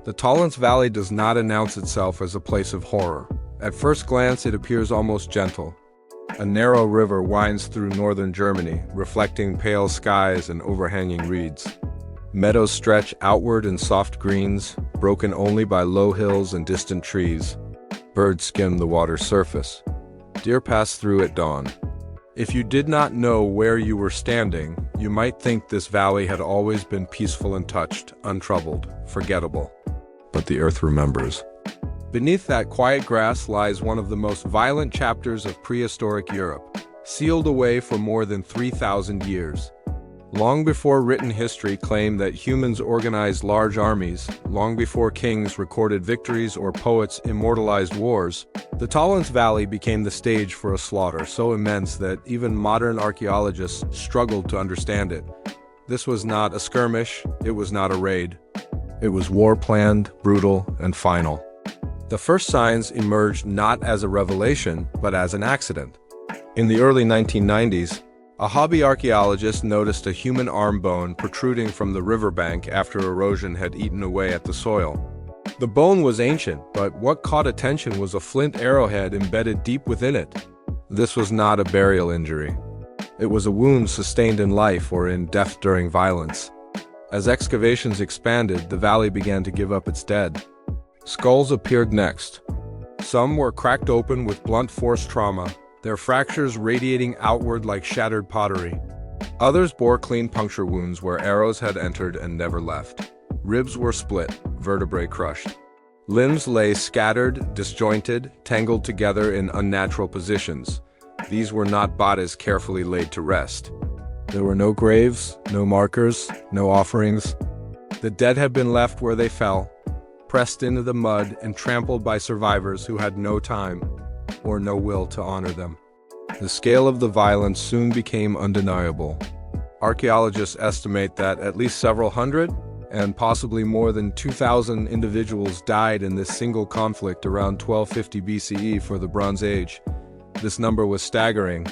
The Talents Valley does not announce itself as a place of horror. At first glance, it appears almost gentle. A narrow river winds through northern Germany, reflecting pale skies and overhanging reeds. Meadows stretch outward in soft greens, broken only by low hills and distant trees. Birds skim the water's surface. Deer pass through at dawn. If you did not know where you were standing, you might think this valley had always been peaceful and touched, untroubled, forgettable. But the earth remembers. Beneath that quiet grass lies one of the most violent chapters of prehistoric Europe, sealed away for more than 3,000 years. Long before written history claimed that humans organized large armies, long before kings recorded victories or poets immortalized wars, the Talents Valley became the stage for a slaughter so immense that even modern archaeologists struggled to understand it. This was not a skirmish, it was not a raid. It was war planned, brutal, and final. The first signs emerged not as a revelation, but as an accident. In the early 1990s, a hobby archaeologist noticed a human arm bone protruding from the riverbank after erosion had eaten away at the soil. The bone was ancient, but what caught attention was a flint arrowhead embedded deep within it. This was not a burial injury. It was a wound sustained in life or in death during violence. As excavations expanded, the valley began to give up its dead. Skulls appeared next. Some were cracked open with blunt force trauma, their fractures radiating outward like shattered pottery. Others bore clean puncture wounds where arrows had entered and never left. Ribs were split, vertebrae crushed. Limbs lay scattered, disjointed, tangled together in unnatural positions. These were not bodies carefully laid to rest. There were no graves, no markers, no offerings. The dead had been left where they fell, pressed into the mud and trampled by survivors who had no time or no will to honor them. The scale of the violence soon became undeniable. Archaeologists estimate that at least several hundred, and possibly more than 2,000 individuals died in this single conflict around 1250 BCE for the Bronze Age. This number was staggering.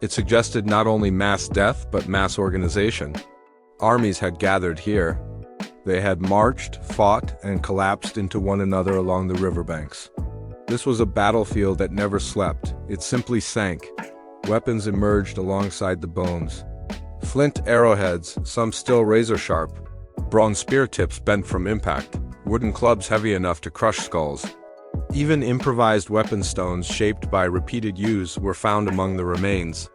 It suggested not only mass death, but mass organization. Armies had gathered here. They had marched, fought, and collapsed into one another along the riverbanks. This was a battlefield that never slept. It simply sank. Weapons emerged alongside the bones. Flint arrowheads, some still razor-sharp. Bronze spear tips bent from impact. Wooden clubs heavy enough to crush skulls. Even improvised weapon stones shaped by repeated use were found among the remains.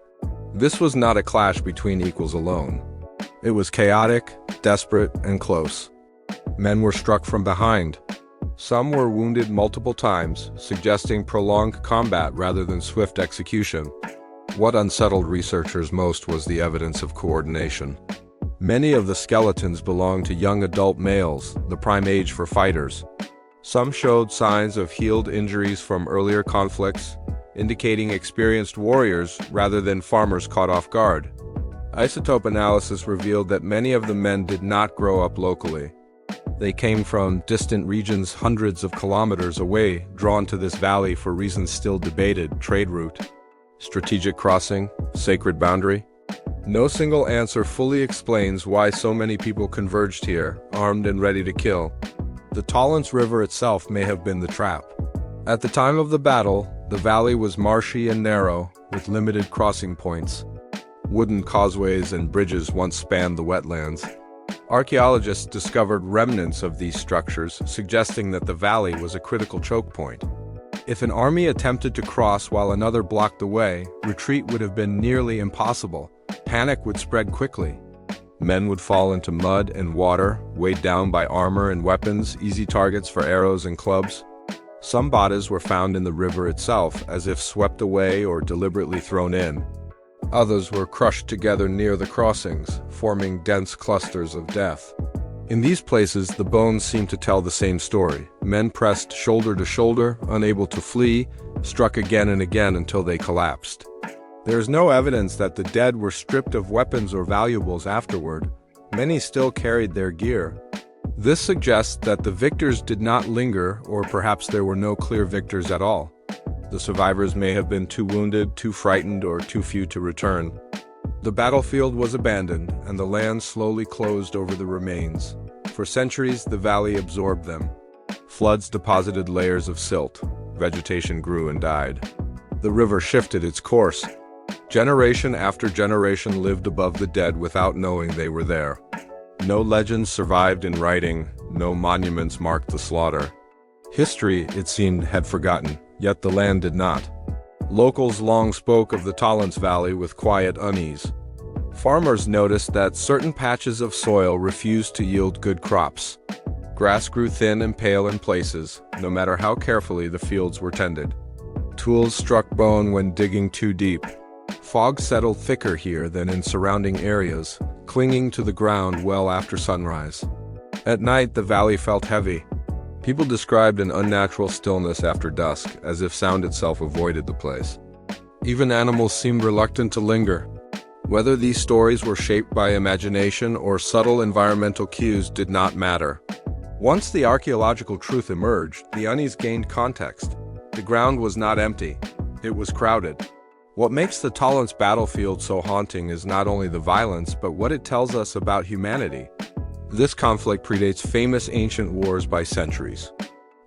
This was not a clash between equals alone. It was chaotic, desperate, and close. Men were struck from behind. Some were wounded multiple times, suggesting prolonged combat rather than swift execution. What unsettled researchers most was the evidence of coordination. Many of the skeletons belonged to young adult males, the prime age for fighters. Some showed signs of healed injuries from earlier conflicts, indicating experienced warriors rather than farmers caught off guard. Isotope analysis revealed that many of the men did not grow up locally. They came from distant regions hundreds of kilometers away, drawn to this valley for reasons still debated: trade route, strategic crossing, sacred boundary. No single answer fully explains why so many people converged here, armed and ready to kill. The Talents River itself may have been the trap. At the time of the battle, the valley was marshy and narrow, with limited crossing points. Wooden causeways and bridges once spanned the wetlands. Archaeologists discovered remnants of these structures, suggesting that the valley was a critical choke point. If an army attempted to cross while another blocked the way, retreat would have been nearly impossible. Panic would spread quickly. Men would fall into mud and water, weighed down by armor and weapons, easy targets for arrows and clubs. Some bodies were found in the river itself, as if swept away or deliberately thrown in. Others were crushed together near the crossings, forming dense clusters of death. In these places, the bones seemed to tell the same story. Men pressed shoulder to shoulder, unable to flee, struck again and again until they collapsed. There is no evidence that the dead were stripped of weapons or valuables afterward. Many still carried their gear. This suggests that the victors did not linger, or perhaps there were no clear victors at all. The survivors may have been too wounded, too frightened, or too few to return. The battlefield was abandoned, and the land slowly closed over the remains. For centuries, the valley absorbed them. Floods deposited layers of silt. Vegetation grew and died. The river shifted its course. Generation after generation lived above the dead without knowing they were there. No legends survived in writing, no monuments marked the slaughter. History, it seemed, had forgotten, yet the land did not. Locals long spoke of the Talents Valley with quiet unease. Farmers noticed that certain patches of soil refused to yield good crops. Grass grew thin and pale in places, no matter how carefully the fields were tended. Tools struck bone when digging too deep. Fog settled thicker here than in surrounding areas, clinging to the ground well after sunrise. At night, the valley felt heavy. People described an unnatural stillness after dusk, as if sound itself avoided the place. Even animals seemed reluctant to linger. Whether these stories were shaped by imagination or subtle environmental cues did not matter. Once the archaeological truth emerged, the unease gained context. The ground was not empty. It was crowded. What makes the Talents battlefield so haunting is not only the violence, but what it tells us about humanity. This conflict predates famous ancient wars by centuries.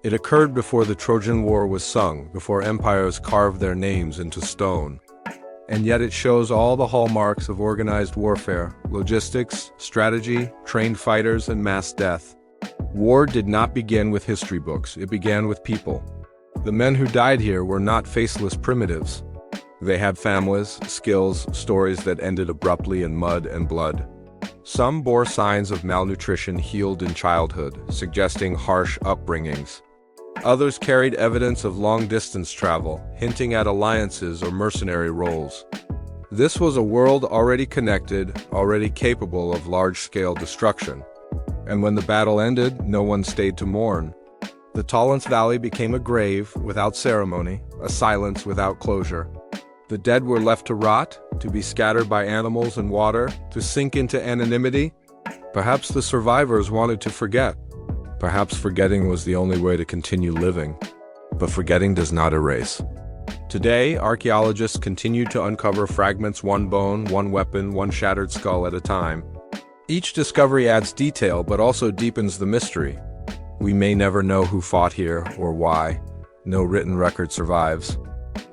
It occurred before the Trojan War was sung, before empires carved their names into stone. And yet it shows all the hallmarks of organized warfare: logistics, strategy, trained fighters, and mass death. War did not begin with history books, it began with people. The men who died here were not faceless primitives. They had families, skills, stories that ended abruptly in mud and blood. Some bore signs of malnutrition healed in childhood, suggesting harsh upbringings. Others carried evidence of long-distance travel, hinting at alliances or mercenary roles. This was a world already connected, already capable of large-scale destruction. And when the battle ended, no one stayed to mourn. The Talents Valley became a grave without ceremony, a silence without closure. The dead were left to rot, to be scattered by animals and water, to sink into anonymity. Perhaps the survivors wanted to forget. Perhaps forgetting was the only way to continue living. But forgetting does not erase. Today, archaeologists continue to uncover fragments, one bone, one weapon, one shattered skull at a time. Each discovery adds detail but also deepens the mystery. We may never know who fought here or why. No written record survives.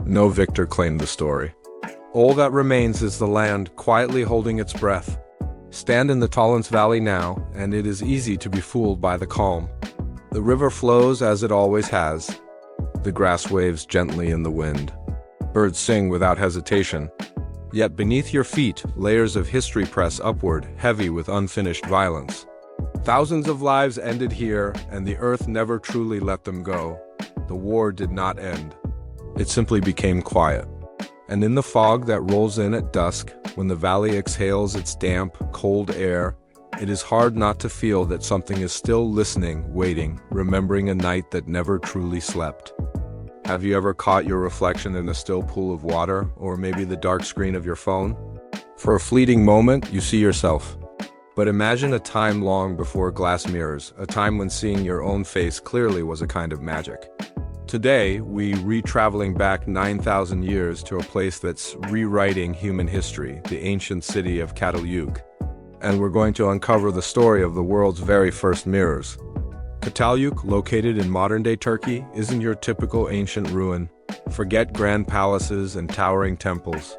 No victor claimed the story. All that remains is the land quietly holding its breath. Stand in the Talents Valley now, and it is easy to be fooled by the calm. The river flows as it always has. The grass waves gently in the wind. Birds sing without hesitation. Yet beneath your feet, layers of history press upward, heavy with unfinished violence. Thousands of lives ended here, and the earth never truly let them go. The war did not end. It simply became quiet. And in the fog that rolls in at dusk, when the valley exhales its damp, cold air, it is hard not to feel that something is still listening, waiting, remembering a night that never truly slept. Have you ever caught your reflection in a still pool of water, or maybe the dark screen of your phone? For a fleeting moment, you see yourself. But imagine a time long before glass mirrors, a time when seeing your own face clearly was a kind of magic. Today, we re-traveling back 9,000 years to a place that's rewriting human history, the ancient city of Cataluyuk. And we're going to uncover the story of the world's very first mirrors. Cataluyuk, located in modern-day Turkey, isn't your typical ancient ruin. Forget grand palaces and towering temples.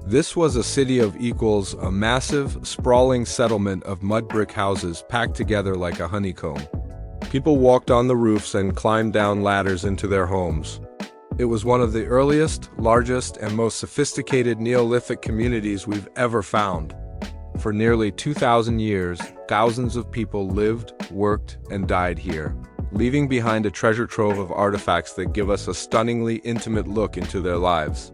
This was a city of equals, a massive, sprawling settlement of mud brick houses packed together like a honeycomb. People walked on the roofs and climbed down ladders into their homes. It was one of the earliest, largest, and most sophisticated Neolithic communities we've ever found. For nearly 2,000 years, thousands of people lived, worked, and died here, leaving behind a treasure trove of artifacts that give us a stunningly intimate look into their lives.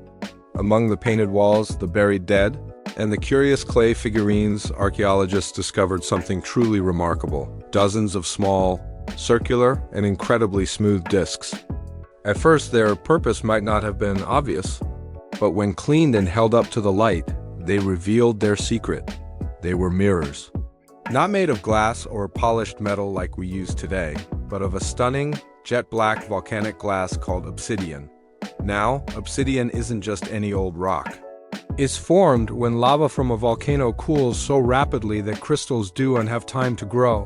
Among the painted walls, the buried dead, and the curious clay figurines, archaeologists discovered something truly remarkable: dozens of small, circular, and incredibly smooth discs. At first, their purpose might not have been obvious, but when cleaned and held up to the light, they revealed their secret. They were mirrors. Not made of glass or polished metal like we use today, but of a stunning, jet-black volcanic glass called obsidian. Now, obsidian isn't just any old rock. It's formed when lava from a volcano cools so rapidly that crystals do and have time to grow.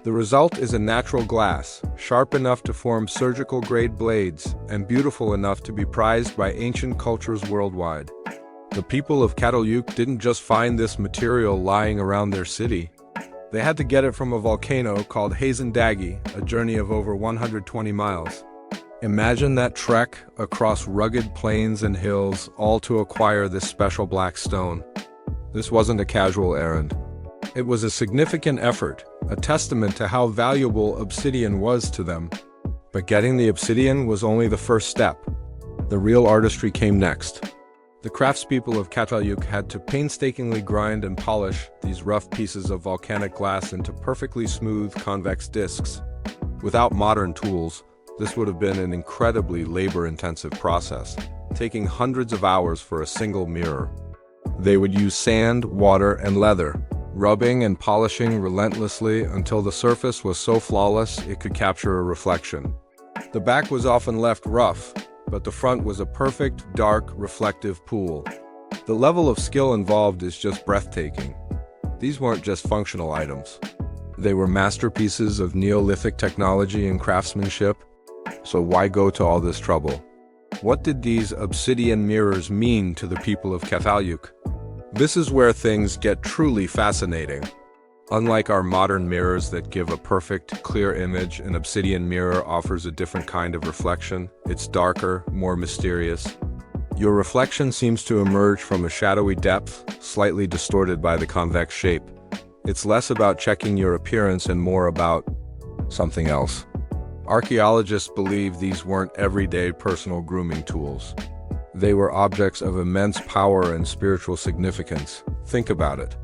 The result is a natural glass, sharp enough to form surgical-grade blades, and beautiful enough to be prized by ancient cultures worldwide. The people of Catalunya didn't just find this material lying around their city. They had to get it from a volcano called Hazendagi, a journey of over 120 miles. Imagine that trek across rugged plains and hills, all to acquire this special black stone. This wasn't a casual errand. It was a significant effort, a testament to how valuable obsidian was to them. But getting the obsidian was only the first step. The real artistry came next. The craftspeople of Catalunya had to painstakingly grind and polish these rough pieces of volcanic glass into perfectly smooth, convex discs. Without modern tools, this would have been an incredibly labor-intensive process, taking hundreds of hours for a single mirror. They would use sand, water, and leather, rubbing and polishing relentlessly until the surface was so flawless it could capture a reflection. The back was often left rough, but the front was a perfect, dark, reflective pool. The level of skill involved is just breathtaking. These weren't just functional items. They were masterpieces of Neolithic technology and craftsmanship. So why go to all this trouble? What did these obsidian mirrors mean to the people of Catalunya? This is where things get truly fascinating. Unlike our modern mirrors that give a perfect, clear image, an obsidian mirror offers a different kind of reflection. It's darker, more mysterious. Your reflection seems to emerge from a shadowy depth, slightly distorted by the convex shape. It's less about checking your appearance and more about something else. Archaeologists believe these weren't everyday personal grooming tools. They were objects of immense power and spiritual significance. Think about it.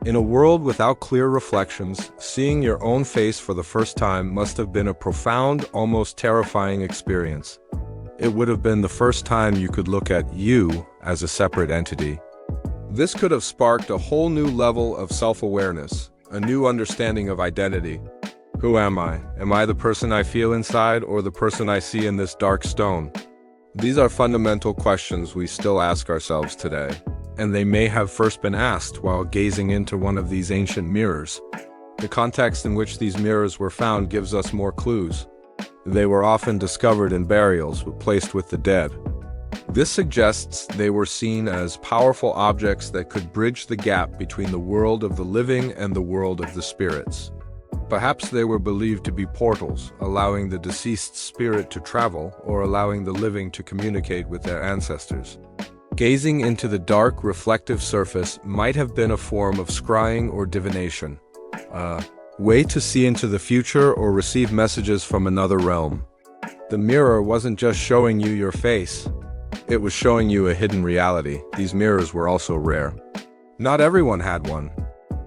In a world without clear reflections, seeing your own face for the first time must have been a profound, almost terrifying experience. It would have been the first time you could look at you as a separate entity. This could have sparked a whole new level of self-awareness, a new understanding of identity. Who am I? Am I the person I feel inside or the person I see in this dark stone? These are fundamental questions we still ask ourselves today, and they may have first been asked while gazing into one of these ancient mirrors. The context in which these mirrors were found gives us more clues. They were often discovered in burials, placed with the dead. This suggests they were seen as powerful objects that could bridge the gap between the world of the living and the world of the spirits. Perhaps they were believed to be portals, allowing the deceased's spirit to travel or allowing the living to communicate with their ancestors. Gazing into the dark, reflective surface might have been a form of scrying or divination, a way to see into the future or receive messages from another realm. The mirror wasn't just showing you your face, it was showing you a hidden reality. These mirrors were also rare. Not everyone had one.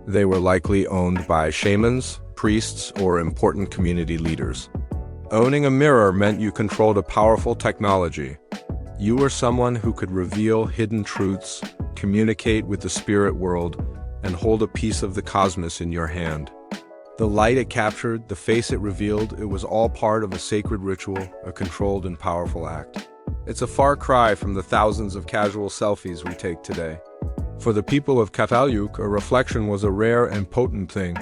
They were likely owned by shamans, priests, or important community leaders. Owning a mirror meant you controlled a powerful technology. You were someone who could reveal hidden truths, communicate with the spirit world, and hold a piece of the cosmos in your hand. The light it captured, the face it revealed, it was all part of a sacred ritual, a controlled and powerful act. It's a far cry from the thousands of casual selfies we take today. For the people of Catalunya, a reflection was a rare and potent thing.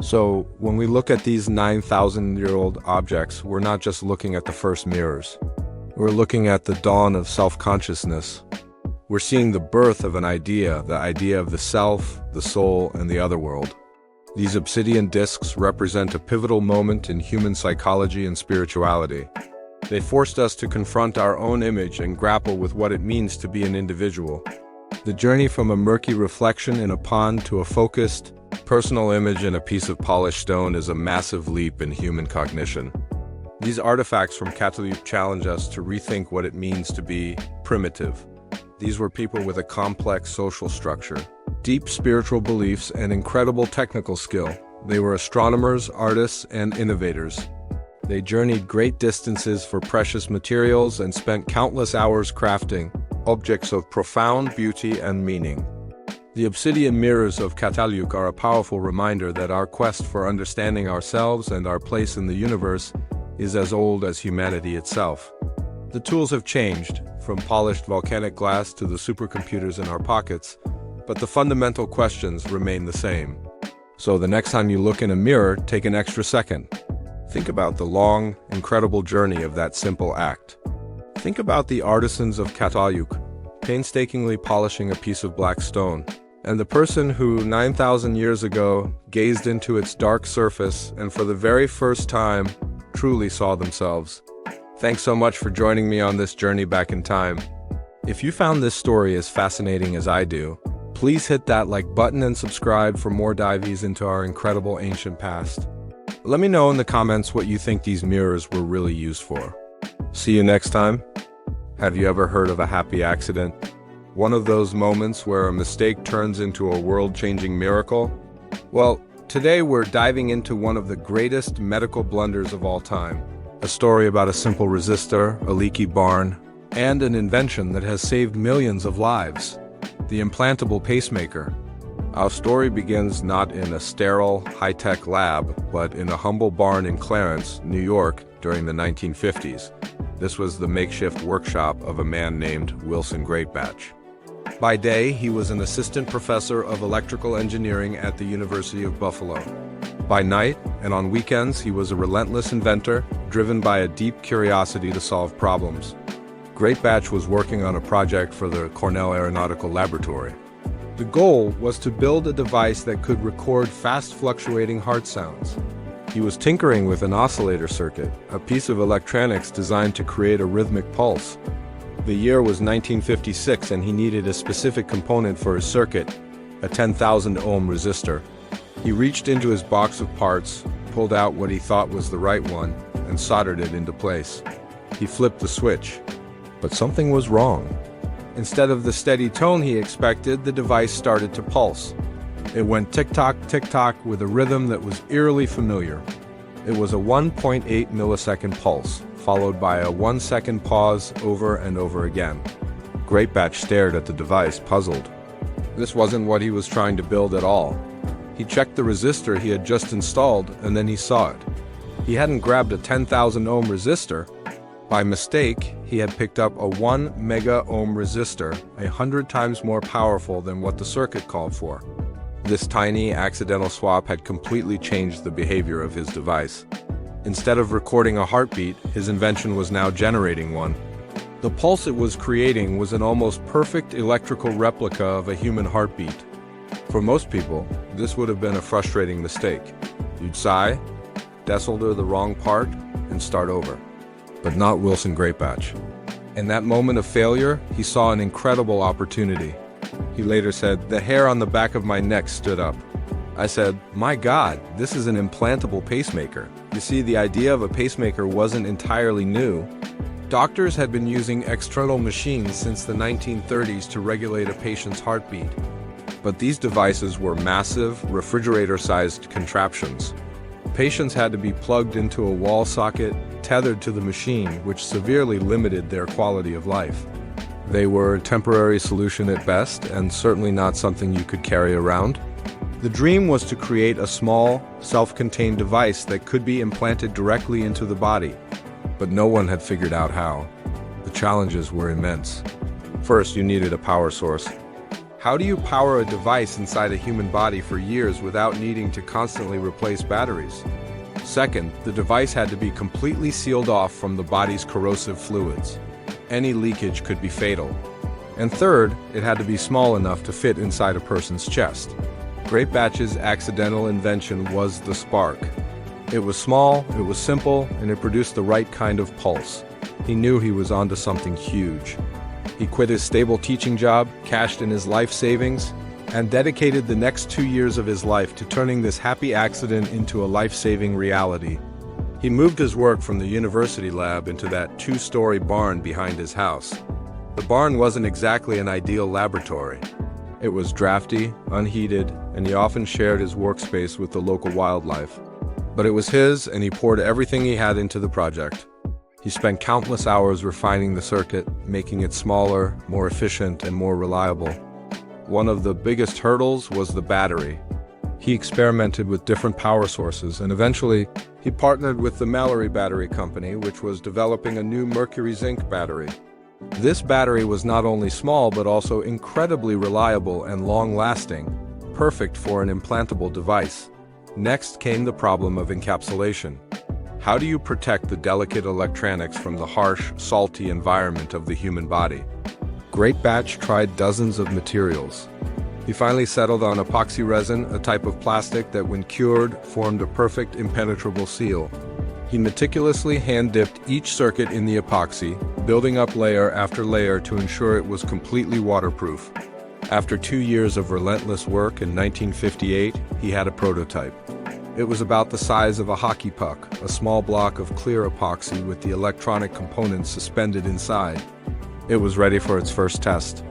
So, when we look at these 9,000-year-old objects, we're not just looking at the first mirrors. We're looking at the dawn of self-consciousness. We're seeing the birth of an idea, the idea of the self, the soul, and the other world. These obsidian discs represent a pivotal moment in human psychology and spirituality. They forced us to confront our own image and grapple with what it means to be an individual. The journey from a murky reflection in a pond to a focused, personal image in a piece of polished stone is a massive leap in human cognition. These artifacts from Catalunya challenge us to rethink what it means to be primitive. These were people with a complex social structure, deep spiritual beliefs, and incredible technical skill. They were astronomers, artists, and innovators. They journeyed great distances for precious materials and spent countless hours crafting objects of profound beauty and meaning. The obsidian mirrors of Catalunya are a powerful reminder that our quest for understanding ourselves and our place in the universe is as old as humanity itself. The tools have changed, from polished volcanic glass to the supercomputers in our pockets, but the fundamental questions remain the same. So the next time you look in a mirror, take an extra second. Think about the long, incredible journey of that simple act. Think about the artisans of Cataluyuk, painstakingly polishing a piece of black stone, and the person who 9,000 years ago gazed into its dark surface and for the very first time truly saw themselves. Thanks so much for joining me on this journey back in time. If you found this story as fascinating as I do, please hit that like button and subscribe for more dives into our incredible ancient past. Let me know in the comments what you think these mirrors were really used for. See you next time. Have you ever heard of a happy accident? One of those moments where a mistake turns into a world-changing miracle? Well, today we're diving into one of the greatest medical blunders of all time. A story about a simple resistor, a leaky barn, and an invention that has saved millions of lives. The implantable pacemaker. Our story begins not in a sterile, high-tech lab, but in a humble barn in Clarence, New York, during the 1950s. This was the makeshift workshop of a man named Wilson Greatbatch. By day, he was an assistant professor of electrical engineering at the University of Buffalo. By night, and on weekends, he was a relentless inventor, driven by a deep curiosity to solve problems. Greatbatch was working on a project for the Cornell Aeronautical Laboratory. The goal was to build a device that could record fast fluctuating heart sounds. He was tinkering with an oscillator circuit, a piece of electronics designed to create a rhythmic pulse. The year was 1956 and he needed a specific component for his circuit, a 10,000 ohm resistor. He reached into his box of parts, pulled out what he thought was the right one, and soldered it into place. He flipped the switch, but something was wrong. Instead of the steady tone he expected, the device started to pulse. It went tick-tock, tick-tock with a rhythm that was eerily familiar. It was a 1.8 millisecond pulse, followed by a 1-second pause over and over again. Greatbatch stared at the device, puzzled. This wasn't what he was trying to build at all. He checked the resistor he had just installed, and then he saw it. He hadn't grabbed a 10,000 ohm resistor. By mistake, he had picked up a 1 mega ohm resistor, 100 times more powerful than what the circuit called for. This tiny, accidental swap had completely changed the behavior of his device. Instead of recording a heartbeat, his invention was now generating one. The pulse it was creating was an almost perfect electrical replica of a human heartbeat. For most people, this would have been a frustrating mistake. You'd sigh, desolder the wrong part, and start over. But not Wilson Greatbatch. In that moment of failure, he saw an incredible opportunity. He later said, "The hair on the back of my neck stood up. I said, my God, this is an implantable pacemaker." You see, the idea of a pacemaker wasn't entirely new. Doctors had been using external machines since the 1930s to regulate a patient's heartbeat. But these devices were massive, refrigerator-sized contraptions. Patients had to be plugged into a wall socket, tethered to the machine, which severely limited their quality of life. They were a temporary solution at best, and certainly not something you could carry around. The dream was to create a small, self-contained device that could be implanted directly into the body, but no one had figured out how. The challenges were immense. First, you needed a power source. How do you power a device inside a human body for years without needing to constantly replace batteries? Second, the device had to be completely sealed off from the body's corrosive fluids. Any leakage could be fatal. And third, it had to be small enough to fit inside a person's chest. Greatbatch's accidental invention was the spark. It was small, it was simple, and it produced the right kind of pulse. He knew he was onto something huge. He quit his stable teaching job, cashed in his life savings, and dedicated the next 2 years of his life to turning this happy accident into a life-saving reality. He moved his work from the university lab into that 2-story barn behind his house. The barn wasn't exactly an ideal laboratory. It was drafty, unheated, and he often shared his workspace with the local wildlife. But it was his, and he poured everything he had into the project. He spent countless hours refining the circuit, making it smaller, more efficient, and more reliable. One of the biggest hurdles was the battery. He experimented with different power sources, and eventually, he partnered with the Mallory Battery Company, which was developing a new mercury-zinc battery. This battery was not only small, but also incredibly reliable and long-lasting, perfect for an implantable device. Next came the problem of encapsulation. How do you protect the delicate electronics from the harsh, salty environment of the human body? Greatbatch tried dozens of materials. He finally settled on epoxy resin, a type of plastic that when cured formed a perfect impenetrable seal. He meticulously hand-dipped each circuit in the epoxy, building up layer after layer to ensure it was completely waterproof. After 2 years of relentless work in 1958, he had a prototype. It was about the size of a hockey puck, a small block of clear epoxy with the electronic components suspended inside. It was ready for its first test.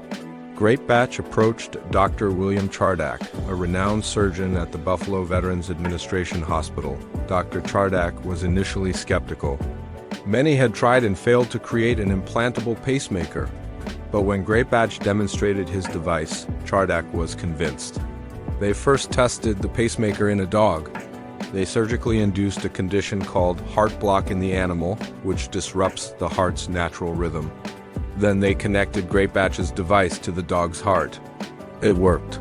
Greatbatch approached Dr. William Chardak, a renowned surgeon at the Buffalo Veterans Administration Hospital. Dr. Chardak was initially skeptical. Many had tried and failed to create an implantable pacemaker. But when Greatbatch demonstrated his device, Chardak was convinced. They first tested the pacemaker in a dog. They surgically induced a condition called heart block in the animal, which disrupts the heart's natural rhythm. Then they connected Greatbatch's device to the dog's heart. It worked.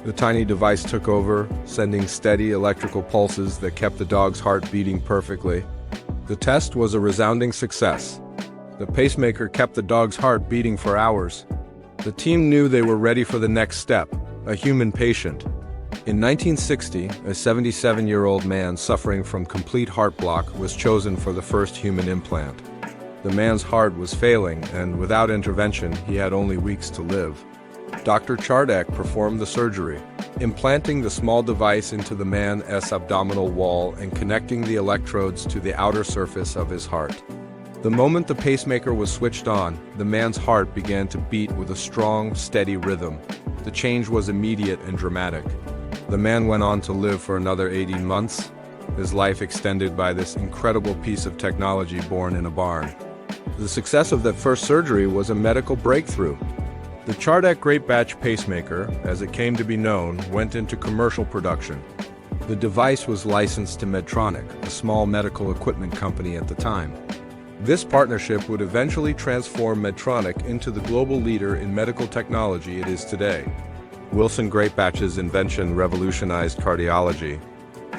The tiny device took over, sending steady electrical pulses that kept the dog's heart beating perfectly. The test was a resounding success. The pacemaker kept the dog's heart beating for hours. The team knew they were ready for the next step, a human patient. In 1960, a 77-year-old man suffering from complete heart block was chosen for the first human implant. The man's heart was failing, and without intervention, he had only weeks to live. Dr. Chardak performed the surgery, implanting the small device into the man's abdominal wall and connecting the electrodes to the outer surface of his heart. The moment the pacemaker was switched on, the man's heart began to beat with a strong, steady rhythm. The change was immediate and dramatic. The man went on to live for another 18 months, his life extended by this incredible piece of technology born in a barn. The success of that first surgery was a medical breakthrough. The Chardak Greatbatch pacemaker, as it came to be known, went into commercial production. The device was licensed to Medtronic, a small medical equipment company at the time. This partnership would eventually transform Medtronic into the global leader in medical technology it is today. Wilson Greatbatch's invention revolutionized cardiology.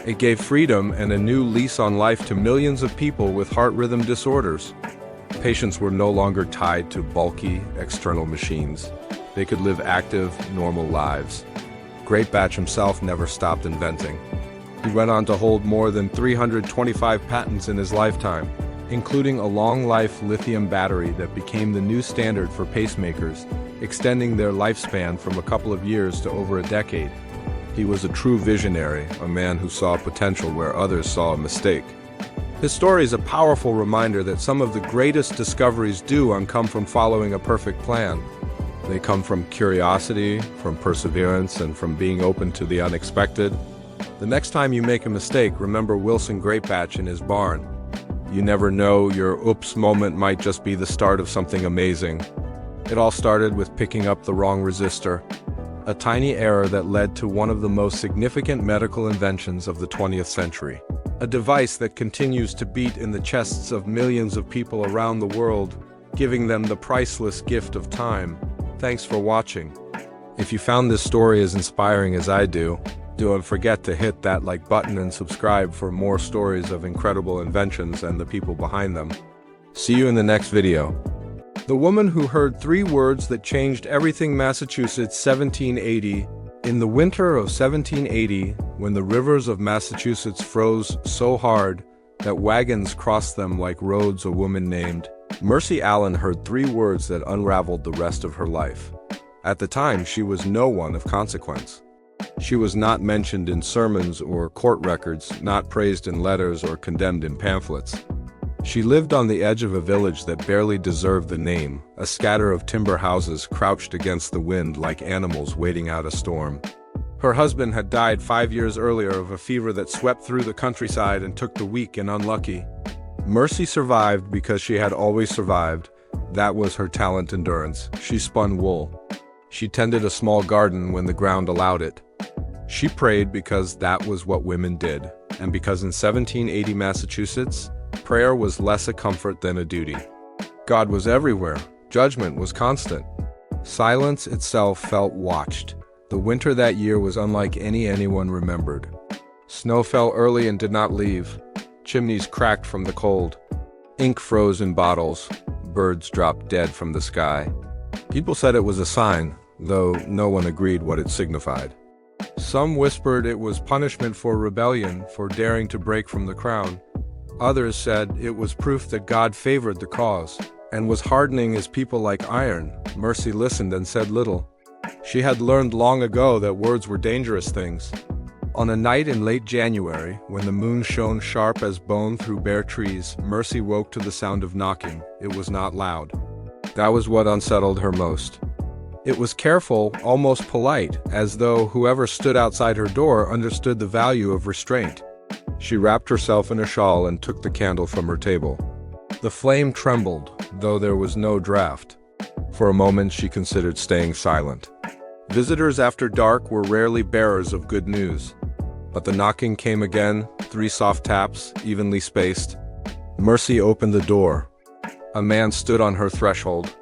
It gave freedom and a new lease on life to millions of people with heart rhythm disorders. Patients were no longer tied to bulky, external machines. They could live active, normal lives. Greatbatch himself never stopped inventing. He went on to hold more than 325 patents in his lifetime, including a long-life lithium battery that became the new standard for pacemakers, extending their lifespan from a couple of years to over a decade. He was a true visionary, a man who saw potential where others saw a mistake. His story is a powerful reminder that some of the greatest discoveries do come from following a perfect plan. They come from curiosity, from perseverance, and from being open to the unexpected. The next time you make a mistake, remember Wilson Greatbatch in his barn. You never know, your oops moment might just be the start of something amazing. It all started with picking up the wrong resistor, a tiny error that led to one of the most significant medical inventions of the 20th century. A device that continues to beat in the chests of millions of people around the world, giving them the priceless gift of time. Thanks for watching. If you found this story as inspiring as I do, don't forget to hit that like button and subscribe for more stories of incredible inventions and the people behind them. See you in the next video. The woman who heard 3 words that changed everything. Massachusetts, 1780. In the winter of 1780, when the rivers of Massachusetts froze so hard that wagons crossed them like roads, a woman named Mercy Allen heard 3 words that unraveled the rest of her life. At the time, she was no one of consequence. She was not mentioned in sermons or court records, not praised in letters or condemned in pamphlets. She lived on the edge of a village that barely deserved the name, a scatter of timber houses crouched against the wind like animals waiting out a storm. Her husband had died 5 years earlier of a fever that swept through the countryside and took the weak and unlucky. Mercy survived because she had always survived. That was her talent, endurance. She spun wool. She tended a small garden when the ground allowed it. She prayed because that was what women did, and because in 1780 Massachusetts, prayer was less a comfort than a duty. God was everywhere. Judgment was constant. Silence itself felt watched. The winter that year was unlike anyone remembered. Snow fell early and did not leave. Chimneys cracked from the cold. Ink froze in bottles. Birds dropped dead from the sky. People said it was a sign, though no one agreed what it signified. Some whispered it was punishment for rebellion, for daring to break from the crown. Others said it was proof that God favored the cause and was hardening his people like iron. Mercy listened and said little. She had learned long ago that words were dangerous things. On a night in late January, when the moon shone sharp as bone through bare trees, Mercy woke to the sound of knocking. It was not loud. That was what unsettled her most. It was careful, almost polite, as though whoever stood outside her door understood the value of restraint. She wrapped herself in a shawl and took the candle from her table. The flame trembled, though there was no draft. For a moment she considered staying silent. Visitors after dark were rarely bearers of good news. But the knocking came again, 3 soft taps, evenly spaced. Mercy opened the door. A man stood on her threshold.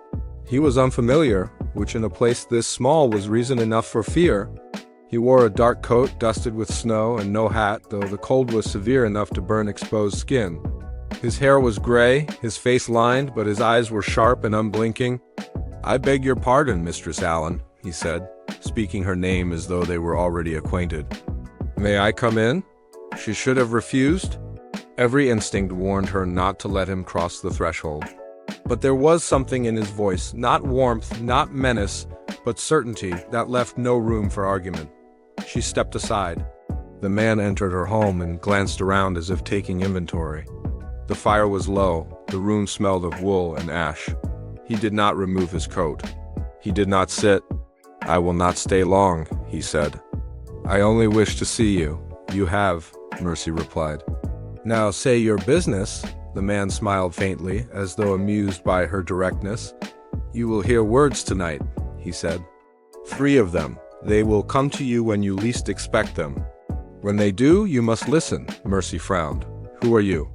He was unfamiliar, which in a place this small was reason enough for fear. He wore a dark coat dusted with snow and no hat, though the cold was severe enough to burn exposed skin. His hair was gray, his face lined, but his eyes were sharp and unblinking. "I beg your pardon, Mistress Allen," he said, speaking her name as though they were already acquainted. "May I come in?" She should have refused. Every instinct warned her not to let him cross the threshold. But there was something in his voice, not warmth, not menace, but certainty, that left no room for argument. She stepped aside. The man entered her home and glanced around as if taking inventory. The fire was low, the room smelled of wool and ash. He did not remove his coat. He did not sit. "I will not stay long," he said. "I only wish to see you." "You have," Mercy replied. "Now say your business." The man smiled faintly, as though amused by her directness. "You will hear words tonight," he said. "3 of them. They will come to you when you least expect them. When they do, you must listen." Mercy frowned. "Who are you?"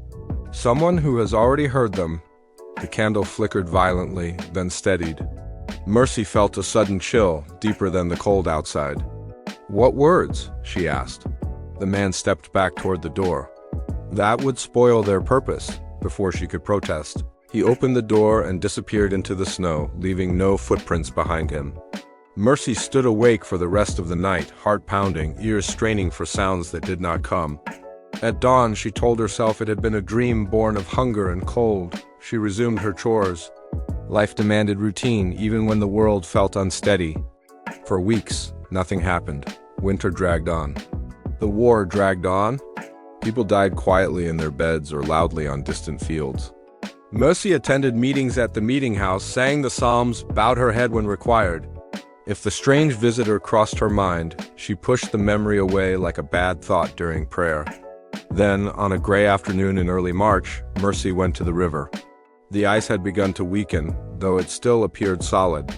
"Someone who has already heard them." The candle flickered violently, then steadied. Mercy felt a sudden chill, deeper than the cold outside. "What words?" she asked. The man stepped back toward the door. That would spoil their purpose. Before she could protest, he opened the door and disappeared into the snow, leaving no footprints behind him. Mercy stood awake for the rest of the night, heart pounding, ears straining for sounds that did not come. At dawn, she told herself it had been a dream born of hunger and cold. She resumed her chores. Life demanded routine, even when the world felt unsteady. For weeks, nothing happened. Winter dragged on. The war dragged on. People died quietly in their beds or loudly on distant fields. Mercy attended meetings at the meeting house, sang the psalms, bowed her head when required. If the strange visitor crossed her mind, she pushed the memory away like a bad thought during prayer. Then, on a gray afternoon in early March, Mercy went to the river. The ice had begun to weaken, though it still appeared solid.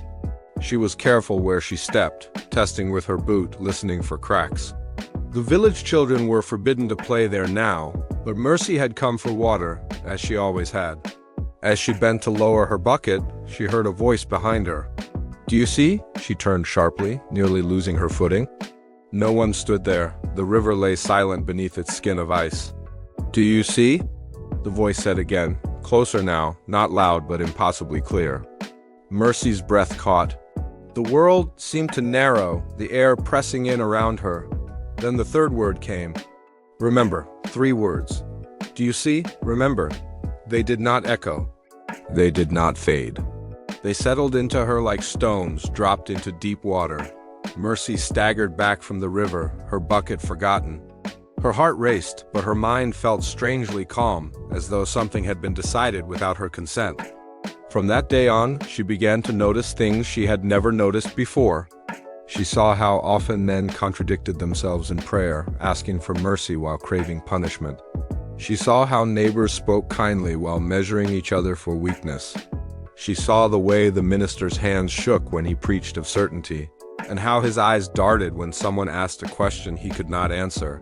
She was careful where she stepped, testing with her boot, listening for cracks. The village children were forbidden to play there now, but Mercy had come for water, as she always had. As she bent to lower her bucket, she heard a voice behind her. "Do you see?" She turned sharply, nearly losing her footing. No one stood there. The river lay silent beneath its skin of ice. "Do you see?" The voice said again, closer now, not loud but impossibly clear. Mercy's breath caught. The world seemed to narrow, the air pressing in around her. Then the third word came. "Remember." 3 words. "Do you see? Remember." They did not echo. They did not fade. They settled into her like stones dropped into deep water. Mercy staggered back from the river, her bucket forgotten. Her heart raced, but her mind felt strangely calm, as though something had been decided without her consent. From that day on, she began to notice things she had never noticed before. She saw how often men contradicted themselves in prayer, asking for mercy while craving punishment. She saw how neighbors spoke kindly while measuring each other for weakness. She saw the way the minister's hands shook when he preached of certainty, and how his eyes darted when someone asked a question he could not answer.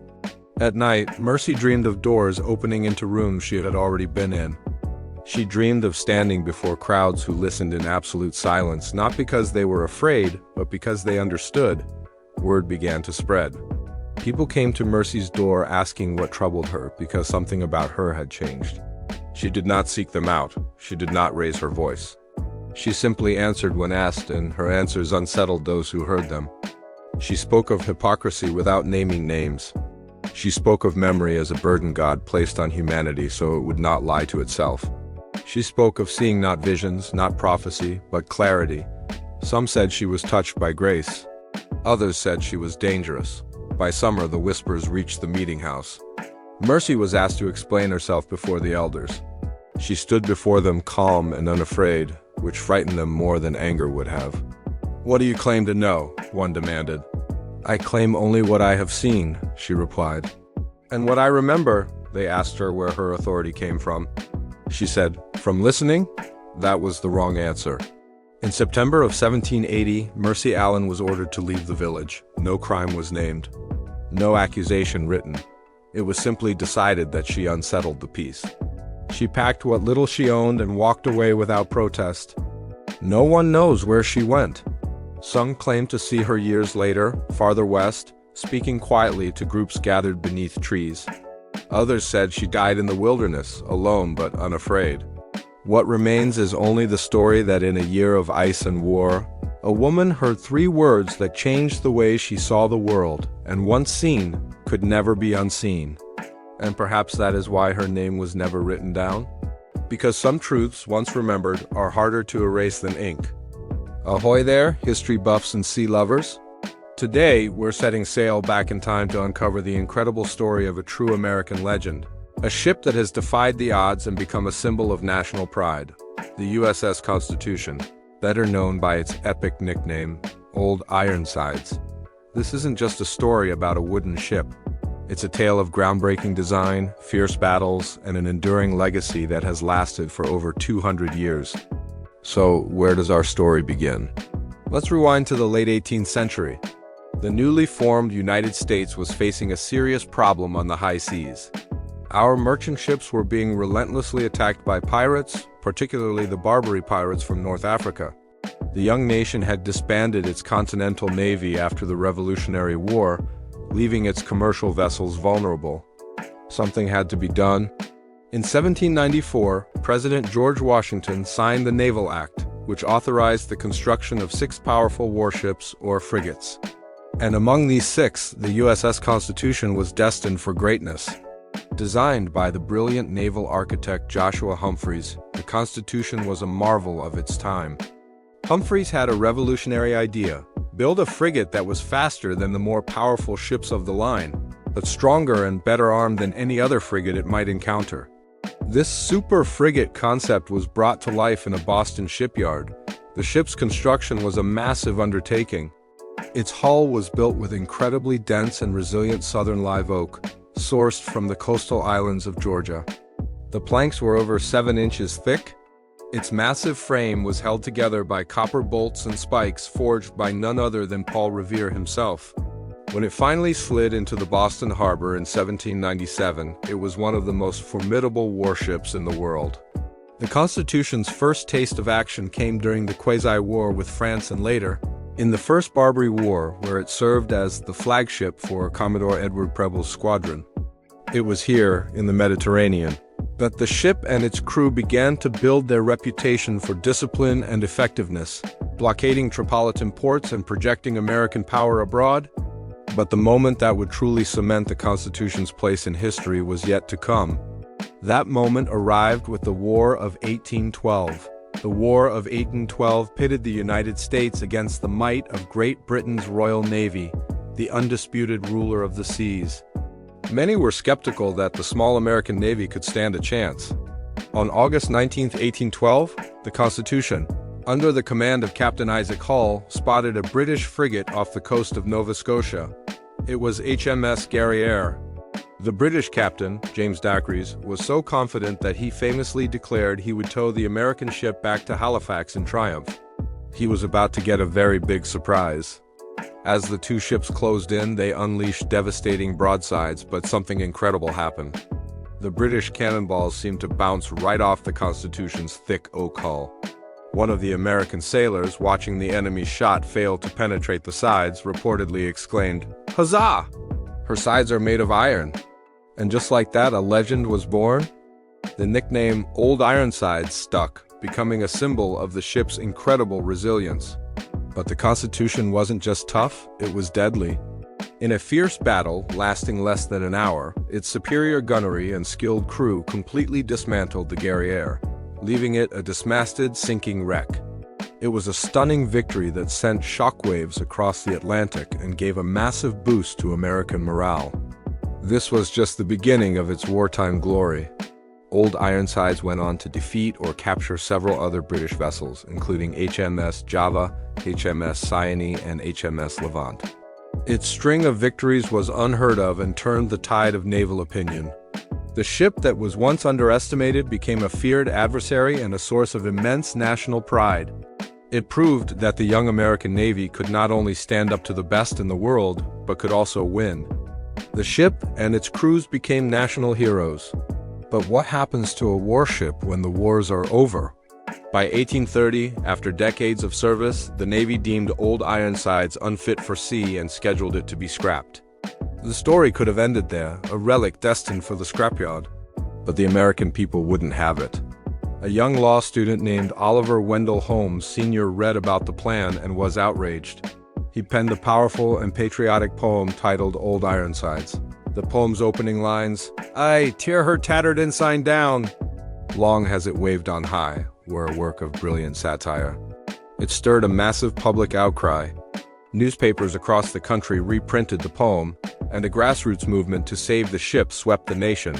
At night, Mercy dreamed of doors opening into rooms she had already been in. She dreamed of standing before crowds who listened in absolute silence, not because they were afraid, but because they understood. Word began to spread. People came to Mercy's door asking what troubled her because something about her had changed. She did not seek them out. She did not raise her voice. She simply answered when asked, and her answers unsettled those who heard them. She spoke of hypocrisy without naming names. She spoke of memory as a burden God placed on humanity so it would not lie to itself. She spoke of seeing not visions, not prophecy, but clarity. Some said she was touched by grace. Others said she was dangerous. By summer, the whispers reached the meeting house. Mercy was asked to explain herself before the elders. She stood before them calm and unafraid, which frightened them more than anger would have. "What do you claim to know?" one demanded. "I claim only what I have seen," she replied. "And what I remember?" They asked her where her authority came from. She said, "From listening?" That was the wrong answer. In September of 1780, Mercy Allen was ordered to leave the village. No crime was named. No accusation written. It was simply decided that she unsettled the peace. She packed what little she owned and walked away without protest. No one knows where she went. Some claim to see her years later, farther west, speaking quietly to groups gathered beneath trees. Others said she died in the wilderness, alone but unafraid. What remains is only the story that in a year of ice and war, a woman heard 3 words that changed the way she saw the world, and once seen, could never be unseen. And perhaps that is why her name was never written down? Because some truths, once remembered, are harder to erase than ink. Ahoy there, history buffs and sea lovers! Today, we're setting sail back in time to uncover the incredible story of a true American legend. A ship that has defied the odds and become a symbol of national pride. The USS Constitution, better known by its epic nickname, Old Ironsides. This isn't just a story about a wooden ship. It's a tale of groundbreaking design, fierce battles, and an enduring legacy that has lasted for over 200 years. So, where does our story begin? Let's rewind to the late 18th century. The newly formed United States was facing a serious problem on the high seas. Our merchant ships were being relentlessly attacked by pirates, particularly the Barbary pirates from North Africa. The young nation had disbanded its continental navy after the Revolutionary War, leaving its commercial vessels vulnerable. Something had to be done. In 1794, President George Washington signed the Naval Act, which authorized the construction of 6 powerful warships, or frigates. And among these 6, the USS Constitution was destined for greatness. Designed by the brilliant naval architect Joshua Humphreys, the Constitution was a marvel of its time. Humphreys had a revolutionary idea: build a frigate that was faster than the more powerful ships of the line, but stronger and better armed than any other frigate it might encounter. This super frigate concept was brought to life in a Boston shipyard. The ship's construction was a massive undertaking. Its hull was built with incredibly dense and resilient southern live oak, sourced from the coastal islands of Georgia. The planks were over 7 inches thick. Its massive frame was held together by copper bolts and spikes forged by none other than Paul Revere himself. When it finally slid into the Boston harbor in 1797, it was one of the most formidable warships in the world. The Constitution's first taste of action came during the Quasi-War with France and later, in the First Barbary War, where it served as the flagship for Commodore Edward Preble's squadron. It was here, in the Mediterranean, that the ship and its crew began to build their reputation for discipline and effectiveness, blockading Tripolitan ports and projecting American power abroad. But the moment that would truly cement the Constitution's place in history was yet to come. That moment arrived with the War of 1812. The War of 1812 pitted the United States against the might of Great Britain's Royal Navy, the undisputed ruler of the seas. Many were skeptical that the small American Navy could stand a chance. On August 19, 1812, the Constitution, under the command of Captain Isaac Hull, spotted a British frigate off the coast of Nova Scotia. It was HMS Guerriere. The British captain, James Dacres, was so confident that he famously declared he would tow the American ship back to Halifax in triumph. He was about to get a very big surprise. As the 2 ships closed in, they unleashed devastating broadsides, but something incredible happened. The British cannonballs seemed to bounce right off the Constitution's thick oak hull. One of the American sailors, watching the enemy's shot fail to penetrate the sides, reportedly exclaimed, "Huzzah!" Her sides are made of iron. And just like that, a legend was born. The nickname Old Ironsides stuck, becoming a symbol of the ship's incredible resilience. But the Constitution wasn't just tough, it was deadly. In a fierce battle lasting less than an hour, its superior gunnery and skilled crew completely dismantled the Guerriere, leaving it a dismasted, sinking wreck. It was a stunning victory that sent shockwaves across the Atlantic and gave a massive boost to American morale. This was just the beginning of its wartime glory. Old Ironsides went on to defeat or capture several other British vessels, including HMS Java, HMS Cyane, and HMS Levant. Its string of victories was unheard of and turned the tide of naval opinion. The ship that was once underestimated became a feared adversary and a source of immense national pride. It proved that the young American Navy could not only stand up to the best in the world, but could also win. The ship and its crews became national heroes. But what happens to a warship when the wars are over? By 1830, after decades of service, the Navy deemed Old Ironsides unfit for sea and scheduled it to be scrapped. The story could have ended there, a relic destined for the scrapyard. But the American people wouldn't have it. A young law student named Oliver Wendell Holmes Sr. read about the plan and was outraged. He penned a powerful and patriotic poem titled Old Ironsides. The poem's opening lines, "Aye, tear her tattered ensign down," long as it waved on high, were a work of brilliant satire. It stirred a massive public outcry. Newspapers across the country reprinted the poem, and a grassroots movement to save the ship swept the nation.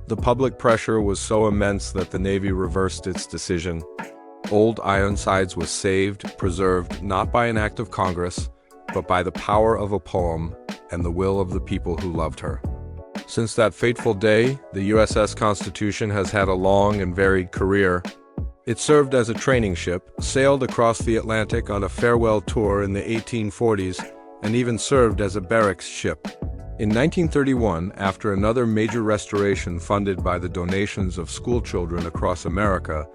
The public pressure was so immense that the Navy reversed its decision. Old Ironsides was saved, preserved, not by an act of Congress, but by the power of a poem and the will of the people who loved her. Since that fateful day, the USS Constitution has had a long and varied career. It served as a training ship, sailed across the Atlantic on a farewell tour in the 1840s, and even served as a barracks ship. In 1931, after another major restoration funded by the donations of schoolchildren across America,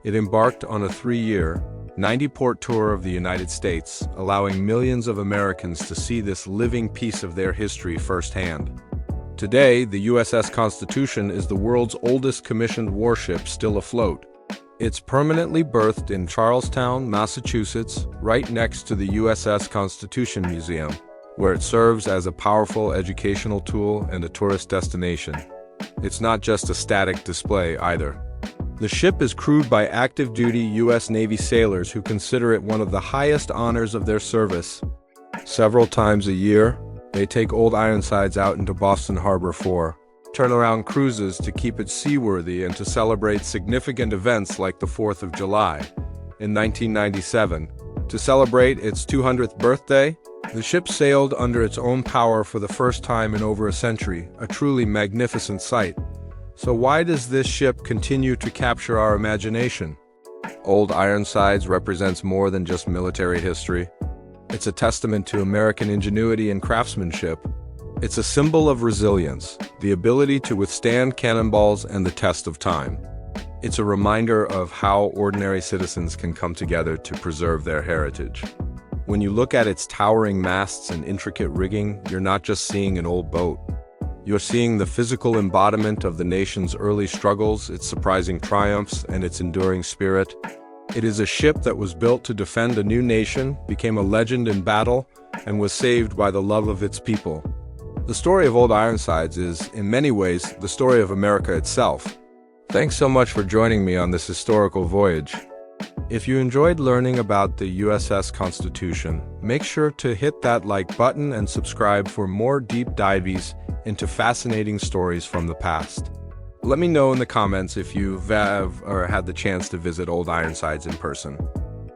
it embarked on a 3-year, 90-port tour of the United States, allowing millions of Americans to see this living piece of their history firsthand. Today, the USS Constitution is the world's oldest commissioned warship still afloat. It's permanently berthed in Charlestown, Massachusetts, right next to the USS Constitution Museum, where it serves as a powerful educational tool and a tourist destination. It's not just a static display either. The ship is crewed by active-duty U.S. Navy sailors who consider it one of the highest honors of their service. Several times a year, they take Old Ironsides out into Boston Harbor for turnaround cruises to keep it seaworthy and to celebrate significant events like the 4th of July. In 1997, to celebrate its 200th birthday, the ship sailed under its own power for the first time in over a century, a truly magnificent sight. So why does this ship continue to capture our imagination? Old Ironsides represents more than just military history. It's a testament to American ingenuity and craftsmanship. It's a symbol of resilience, the ability to withstand cannonballs and the test of time. It's a reminder of how ordinary citizens can come together to preserve their heritage. When you look at its towering masts and intricate rigging, you're not just seeing an old boat. You're seeing the physical embodiment of the nation's early struggles, its surprising triumphs, and its enduring spirit. It is a ship that was built to defend a new nation, became a legend in battle, and was saved by the love of its people. The story of Old Ironsides is, in many ways, the story of America itself. Thanks so much for joining me on this historical voyage. If you enjoyed learning about the USS Constitution, make sure to hit that like button and subscribe for more deep dives into fascinating stories from the past. Let me know in the comments if you've had the chance to visit Old Ironsides in person.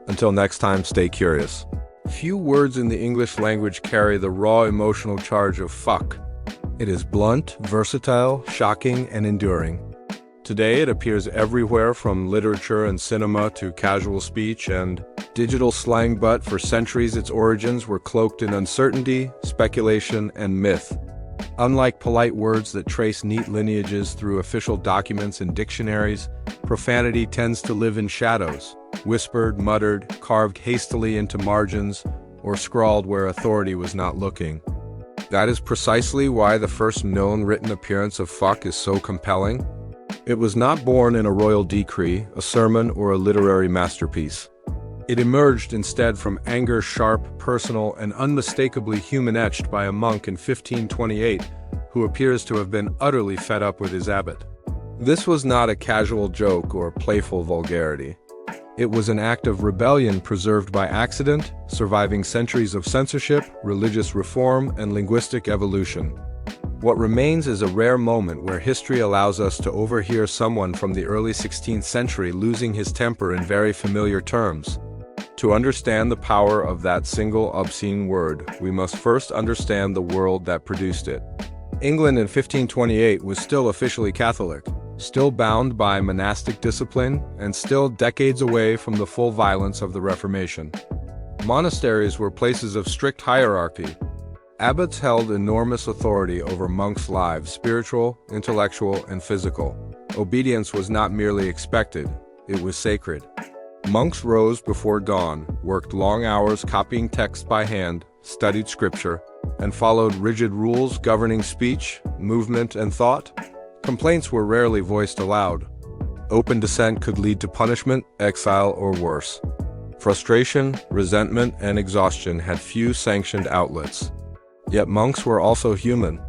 Until next time, stay curious. Few words in the English language carry the raw emotional charge of fuck. It is blunt, versatile, shocking, and enduring. Today it appears everywhere from literature and cinema to casual speech and digital slang, but for centuries its origins were cloaked in uncertainty, speculation, and myth. Unlike polite words that trace neat lineages through official documents and dictionaries, profanity tends to live in shadows, whispered, muttered, carved hastily into margins, or scrawled where authority was not looking. That is precisely why the first known written appearance of fuck is so compelling. It was not born in a royal decree, a sermon, or a literary masterpiece. It emerged instead from anger, sharp, personal, and unmistakably human-etched by a monk in 1528, who appears to have been utterly fed up with his abbot. This was not a casual joke or playful vulgarity. It was an act of rebellion preserved by accident, surviving centuries of censorship, religious reform, and linguistic evolution. What remains is a rare moment where history allows us to overhear someone from the early 16th century losing his temper in very familiar terms. To understand the power of that single obscene word, we must first understand the world that produced it. England in 1528 was still officially Catholic, still bound by monastic discipline, and still decades away from the full violence of the Reformation. Monasteries were places of strict hierarchy. Abbots held enormous authority over monks' lives, spiritual, intellectual, and physical. Obedience was not merely expected, it was sacred. Monks rose before dawn, worked long hours copying texts by hand, studied scripture, and followed rigid rules governing speech, movement, and thought. Complaints were rarely voiced aloud. Open dissent could lead to punishment, exile, or worse. Frustration, resentment, and exhaustion had few sanctioned outlets. Yet monks were also human.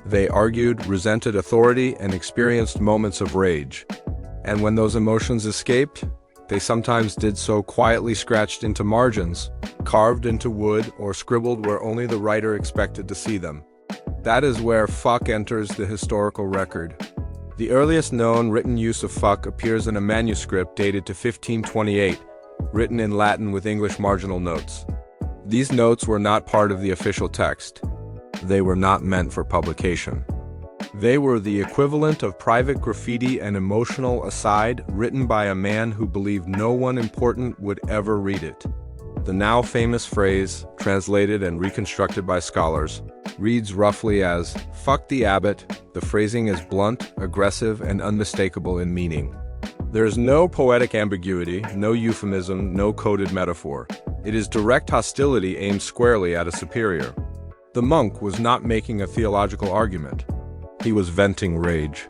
They argued, resented authority, and experienced moments of rage. And when those emotions escaped, they sometimes did so quietly scratched into margins, carved into wood, or scribbled where only the writer expected to see them. That is where fuck enters the historical record. The earliest known written use of fuck appears in a manuscript dated to 1528, written in Latin with English marginal notes. These notes were not part of the official text. They were not meant for publication. They were the equivalent of private graffiti and emotional aside written by a man who believed no one important would ever read it. The now famous phrase, translated and reconstructed by scholars, reads roughly as, "Fuck the abbot." The phrasing is blunt, aggressive, and unmistakable in meaning. There is no poetic ambiguity, no euphemism, no coded metaphor. It is direct hostility aimed squarely at a superior. The monk was not making a theological argument. He was venting rage.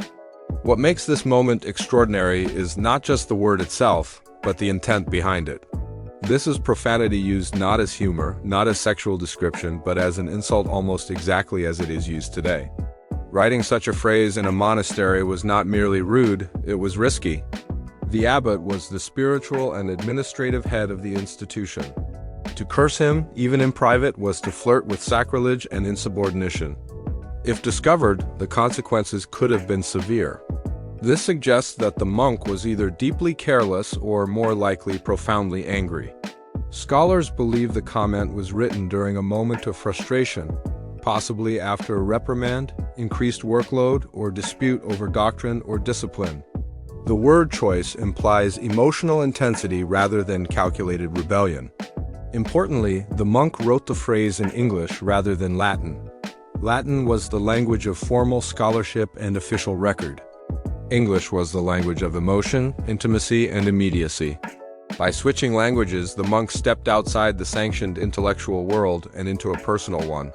What makes this moment extraordinary is not just the word itself, but the intent behind it. This is profanity used not as humor, not as sexual description, but as an insult almost exactly as it is used today. Writing such a phrase in a monastery was not merely rude, it was risky. The abbot was the spiritual and administrative head of the institution. To curse him, even in private, was to flirt with sacrilege and insubordination. If discovered, the consequences could have been severe. This suggests that the monk was either deeply careless or, more likely, profoundly angry. Scholars believe the comment was written during a moment of frustration, possibly after a reprimand, increased workload, or dispute over doctrine or discipline. The word choice implies emotional intensity rather than calculated rebellion. Importantly, the monk wrote the phrase in English rather than Latin. Latin was the language of formal scholarship and official record. English was the language of emotion, intimacy, and immediacy. By switching languages, the monk stepped outside the sanctioned intellectual world and into a personal one.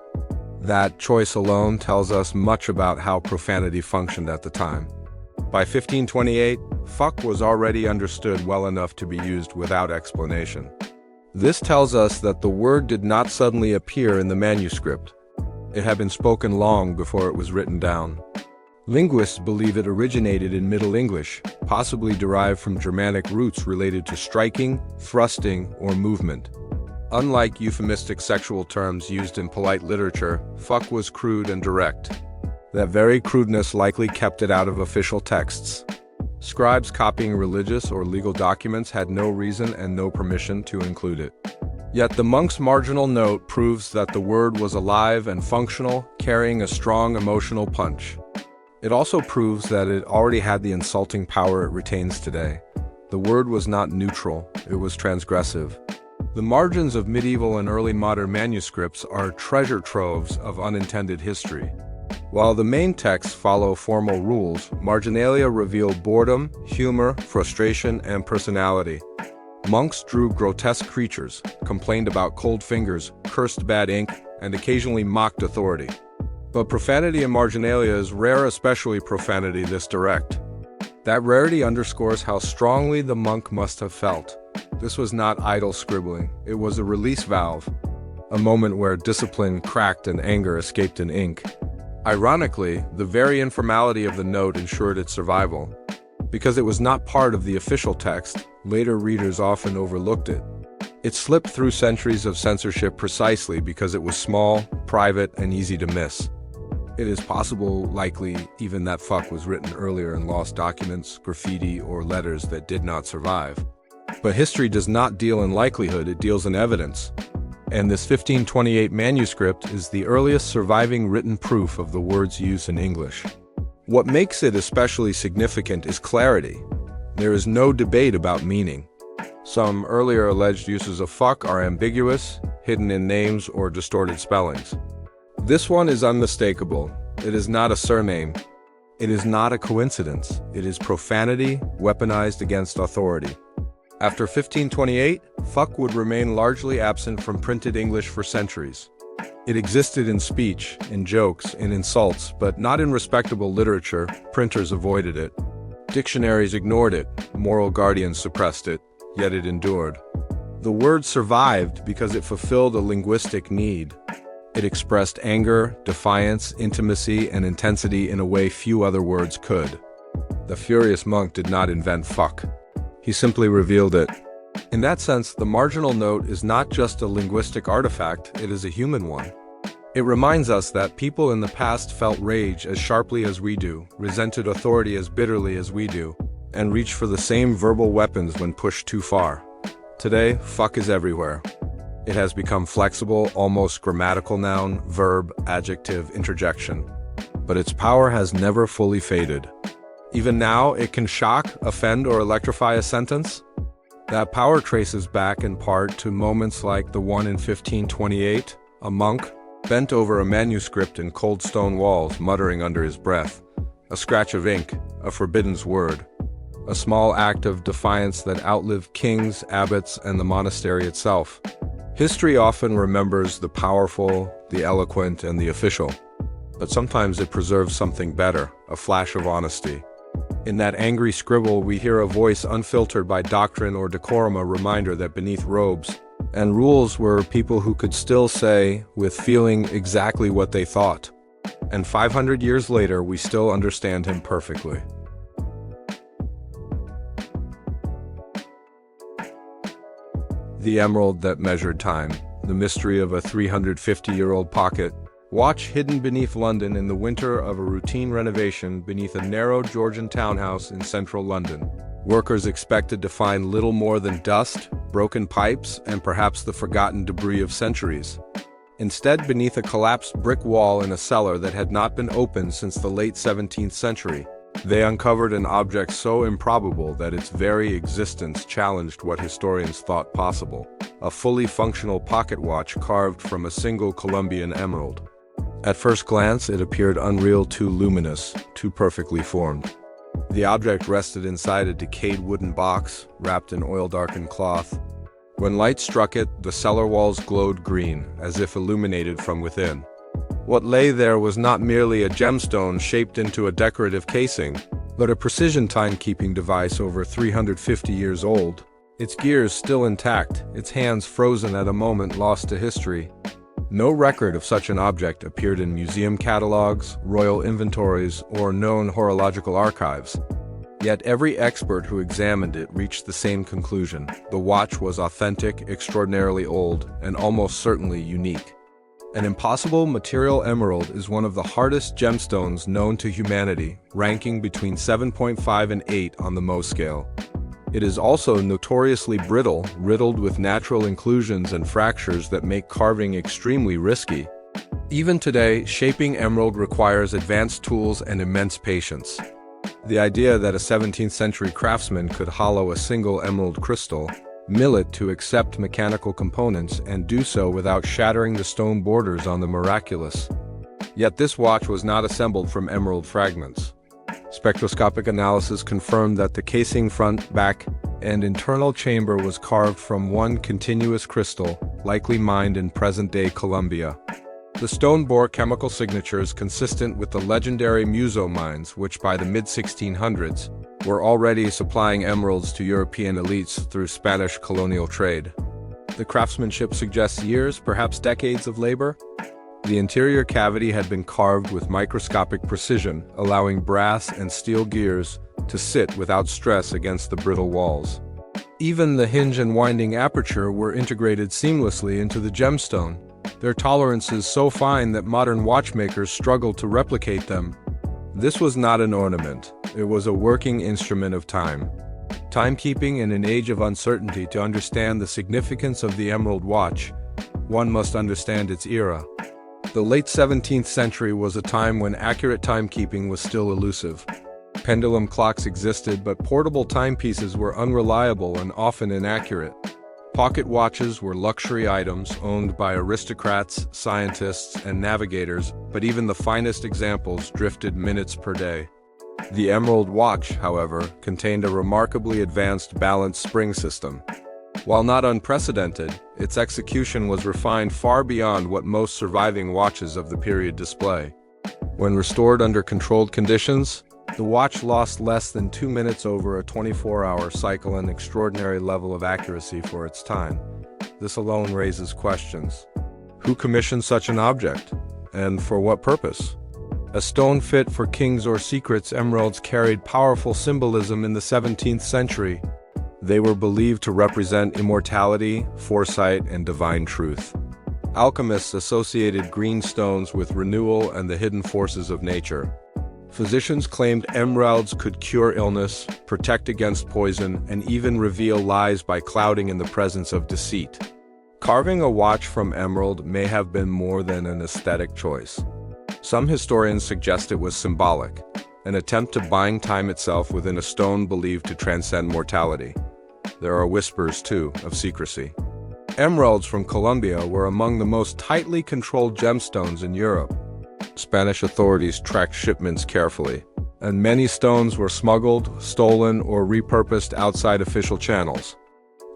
That choice alone tells us much about how profanity functioned at the time. By 1528, fuck was already understood well enough to be used without explanation. This tells us that the word did not suddenly appear in the manuscript. It had been spoken long before it was written down. Linguists believe it originated in Middle English, possibly derived from Germanic roots related to striking, thrusting, or movement. Unlike euphemistic sexual terms used in polite literature, fuck was crude and direct. That very crudeness likely kept it out of official texts. Scribes copying religious or legal documents had no reason and no permission to include it. Yet the monk's marginal note proves that the word was alive and functional, carrying a strong emotional punch. It also proves that it already had the insulting power it retains today. The word was not neutral, it was transgressive. The margins of medieval and early modern manuscripts are treasure troves of unintended history. While the main texts follow formal rules, marginalia reveal boredom, humor, frustration, and personality. Monks drew grotesque creatures, complained about cold fingers, cursed bad ink, and occasionally mocked authority. But profanity and marginalia is rare, especially profanity this direct. That rarity underscores how strongly the monk must have felt. This was not idle scribbling, it was a release valve, a moment where discipline cracked and anger escaped in ink. Ironically, the very informality of the note ensured its survival. Because it was not part of the official text, later readers often overlooked it. It slipped through centuries of censorship precisely because it was small, private, and easy to miss. It is possible, likely, even that fuck was written earlier in lost documents, graffiti, or letters that did not survive. But history does not deal in likelihood, it deals in evidence. And this 1528 manuscript is the earliest surviving written proof of the word's use in English. What makes it especially significant is clarity. There is no debate about meaning. Some earlier alleged uses of fuck are ambiguous, hidden in names or distorted spellings. This one is unmistakable. It is not a surname. It is not a coincidence. It is profanity weaponized against authority. After 1528, fuck would remain largely absent from printed English for centuries. It existed in speech, in jokes, in insults, but not in respectable literature. Printers avoided it. Dictionaries ignored it. Moral guardians suppressed it, yet it endured. The word survived because it fulfilled a linguistic need. It expressed anger, defiance, intimacy, and intensity in a way few other words could. The furious monk did not invent fuck. He simply revealed it. In that sense, the marginal note is not just a linguistic artifact, it is a human one. It reminds us that people in the past felt rage as sharply as we do, resented authority as bitterly as we do, and reached for the same verbal weapons when pushed too far. Today, fuck is everywhere. It has become flexible, almost grammatical noun, verb, adjective, interjection. But its power has never fully faded. Even now, it can shock, offend, or electrify a sentence. That power traces back in part to moments like the one in 1528, a monk, bent over a manuscript in cold stone walls, muttering under his breath. A scratch of ink, a forbidden word. A small act of defiance that outlived kings, abbots, and the monastery itself. History often remembers the powerful, the eloquent, and the official. But sometimes it preserves something better, a flash of honesty. In that angry scribble, we hear a voice unfiltered by doctrine or decorum, a reminder that beneath robes and rules were people who could still say, with feeling, exactly what they thought. And 500 years later, we still understand him perfectly. The emerald that measured time, the mystery of a 350-year-old pocket watch hidden beneath London in the winter of a routine renovation beneath a narrow Georgian townhouse in central London. Workers expected to find little more than dust, broken pipes, and perhaps the forgotten debris of centuries. Instead, beneath a collapsed brick wall in a cellar that had not been opened since the late 17th century, they uncovered an object so improbable that its very existence challenged what historians thought possible: a fully functional pocket watch carved from a single Colombian emerald. At first glance, it appeared unreal, too luminous, too perfectly formed. The object rested inside a decayed wooden box, wrapped in oil-darkened cloth. When light struck it, the cellar walls glowed green, as if illuminated from within. What lay there was not merely a gemstone shaped into a decorative casing, but a precision timekeeping device over 350 years old. Its gears still intact, its hands frozen at a moment lost to history. No record of such an object appeared in museum catalogs, royal inventories, or known horological archives. Yet every expert who examined it reached the same conclusion: the watch was authentic, extraordinarily old, and almost certainly unique. An impossible material emerald is one of the hardest gemstones known to humanity, ranking between 7.5 and 8 on the Mohs scale. It is also notoriously brittle, riddled with natural inclusions and fractures that make carving extremely risky. Even today, shaping emerald requires advanced tools and immense patience. The idea that a 17th century craftsman could hollow a single emerald crystal, mill it to accept mechanical components, and do so without shattering the stone borders on the miraculous. Yet this watch was not assembled from emerald fragments. Spectroscopic analysis confirmed that the casing front, back, and internal chamber was carved from one continuous crystal, likely mined in present-day Colombia. The stone bore chemical signatures consistent with the legendary Muso mines, which by the mid-1600s were already supplying emeralds to European elites through Spanish colonial trade. The craftsmanship suggests years, perhaps decades of labor. The interior cavity had been carved with microscopic precision, allowing brass and steel gears to sit without stress against the brittle walls. Even the hinge and winding aperture were integrated seamlessly into the gemstone, their tolerances so fine that modern watchmakers struggle to replicate them. This was not an ornament, it was a working instrument of time. Timekeeping in an age of uncertainty. To understand the significance of the emerald watch, one must understand its era. The late 17th century was a time when accurate timekeeping was still elusive. Pendulum clocks existed, but portable timepieces were unreliable and often inaccurate. Pocket watches were luxury items owned by aristocrats, scientists, and navigators, but even the finest examples drifted minutes per day. The Emerald Watch, however, contained a remarkably advanced balanced spring system. While not unprecedented, its execution was refined far beyond what most surviving watches of the period display. When restored under controlled conditions, the watch lost less than 2 minutes over a 24-hour cycle, an extraordinary level of accuracy for its time. This alone raises questions. Who commissioned such an object? And for what purpose? A stone fit for kings or secrets, emeralds carried powerful symbolism in the 17th century. They were believed to represent immortality, foresight, and divine truth. Alchemists associated green stones with renewal and the hidden forces of nature. Physicians claimed emeralds could cure illness, protect against poison, and even reveal lies by clouding in the presence of deceit. Carving a watch from emerald may have been more than an aesthetic choice. Some historians suggest it was symbolic, an attempt to bind time itself within a stone believed to transcend mortality. There are whispers, too, of secrecy. Emeralds from Colombia were among the most tightly controlled gemstones in Europe. Spanish authorities tracked shipments carefully, and many stones were smuggled, stolen, or repurposed outside official channels.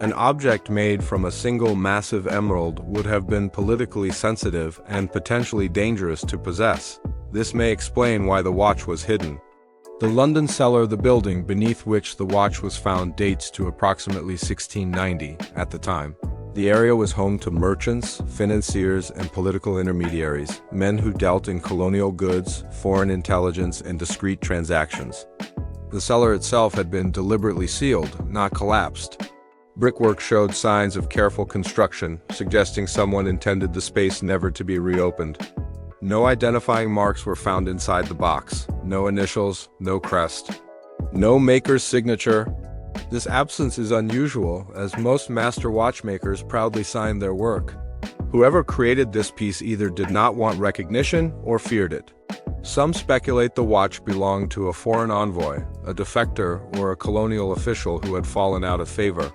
An object made from a single massive emerald would have been politically sensitive and potentially dangerous to possess. This may explain why the watch was hidden. The London cellar, the building beneath which the watch was found, dates to approximately 1690 at the time. The area was home to merchants, financiers, and political intermediaries, men who dealt in colonial goods, foreign intelligence, and discreet transactions. The cellar itself had been deliberately sealed, not collapsed. Brickwork showed signs of careful construction, suggesting someone intended the space never to be reopened. No identifying marks were found inside the box. No initials, no crest. No maker's signature. This absence is unusual, as most master watchmakers proudly signed their work. Whoever created this piece either did not want recognition or feared it. Some speculate the watch belonged to a foreign envoy, a defector, or a colonial official who had fallen out of favor.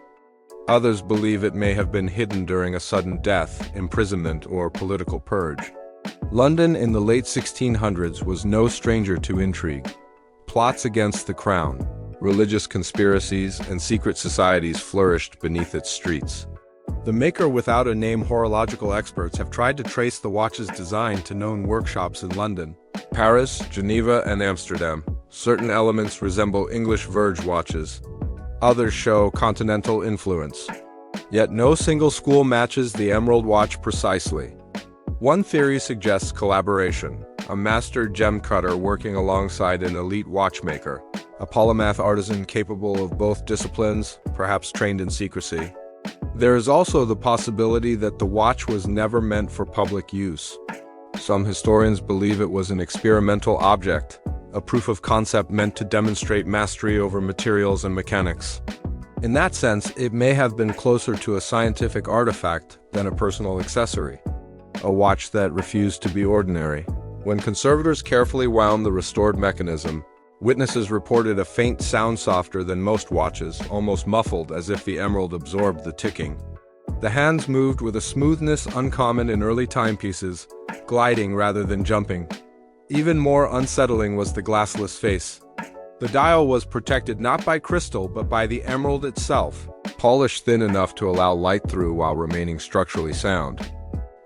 Others believe it may have been hidden during a sudden death, imprisonment, or political purge. London in the late 1600s was no stranger to intrigue. Plots against the crown, religious conspiracies, and secret societies flourished beneath its streets. The maker without a name. Horological experts have tried to trace the watch's design to known workshops in London, Paris, Geneva, and Amsterdam. Certain elements resemble English Verge watches. Others show continental influence. Yet no single school matches the Emerald watch precisely. One theory suggests collaboration, a master gem cutter working alongside an elite watchmaker, a polymath artisan capable of both disciplines, perhaps trained in secrecy. There is also the possibility that the watch was never meant for public use. Some historians believe it was an experimental object, a proof of concept meant to demonstrate mastery over materials and mechanics. In that sense, it may have been closer to a scientific artifact than a personal accessory, a watch that refused to be ordinary. When conservators carefully wound the restored mechanism, witnesses reported a faint sound softer than most watches, almost muffled, as if the emerald absorbed the ticking. The hands moved with a smoothness uncommon in early timepieces, gliding rather than jumping. Even more unsettling was the glassless face. The dial was protected not by crystal but by the emerald itself, polished thin enough to allow light through while remaining structurally sound.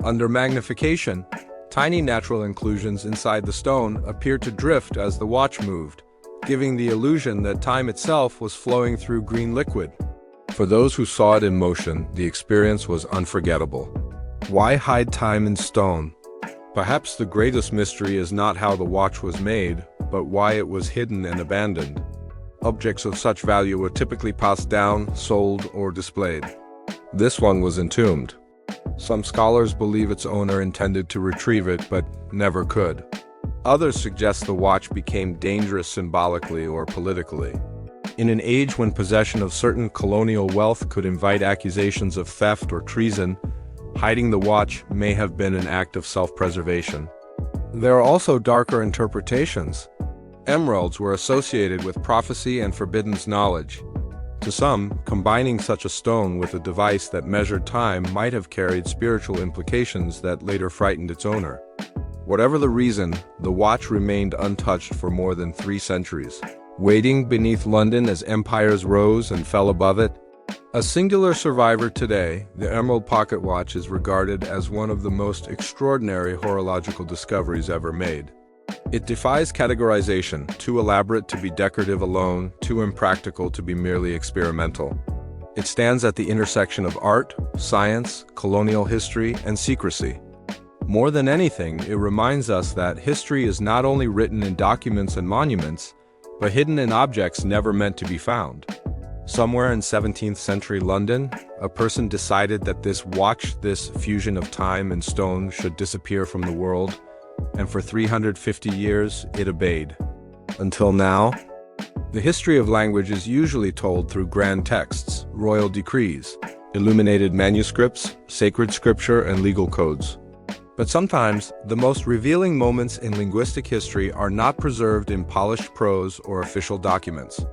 Under magnification, Tiny natural inclusions inside the stone appeared to drift as the watch moved, giving the illusion that time itself was flowing through green liquid. For those who saw it in motion, the experience was unforgettable. Why hide time in stone? Perhaps the greatest mystery is not how the watch was made, but why it was hidden and abandoned. Objects of such value were typically passed down, sold, or displayed. This one was entombed. Some scholars believe its owner intended to retrieve it, but never could. Others suggest the watch became dangerous symbolically or politically. In an age when possession of certain colonial wealth could invite accusations of theft or treason, hiding the watch may have been an act of self-preservation. There are also darker interpretations. Emeralds were associated with prophecy and forbidden knowledge. To some, combining such a stone with a device that measured time might have carried spiritual implications that later frightened its owner. Whatever the reason, the watch remained untouched for more than 3 centuries, waiting beneath London as empires rose and fell above it. A singular survivor today, the Emerald Pocket Watch is regarded as one of the most extraordinary horological discoveries ever made. It defies categorization, too elaborate to be decorative alone, too impractical to be merely experimental. It stands at the intersection of art, science, colonial history, and secrecy. More than anything, it reminds us that history is not only written in documents and monuments, but hidden in objects never meant to be found. Somewhere in 17th century London, a person decided that this watch, this fusion of time and stone, should disappear from the world, and for 350 years it obeyed. Until now, the history of language is usually told through grand texts, royal decrees, illuminated manuscripts, sacred scripture, and legal codes. But sometimes, the most revealing moments in linguistic history are not preserved in polished prose or official documents.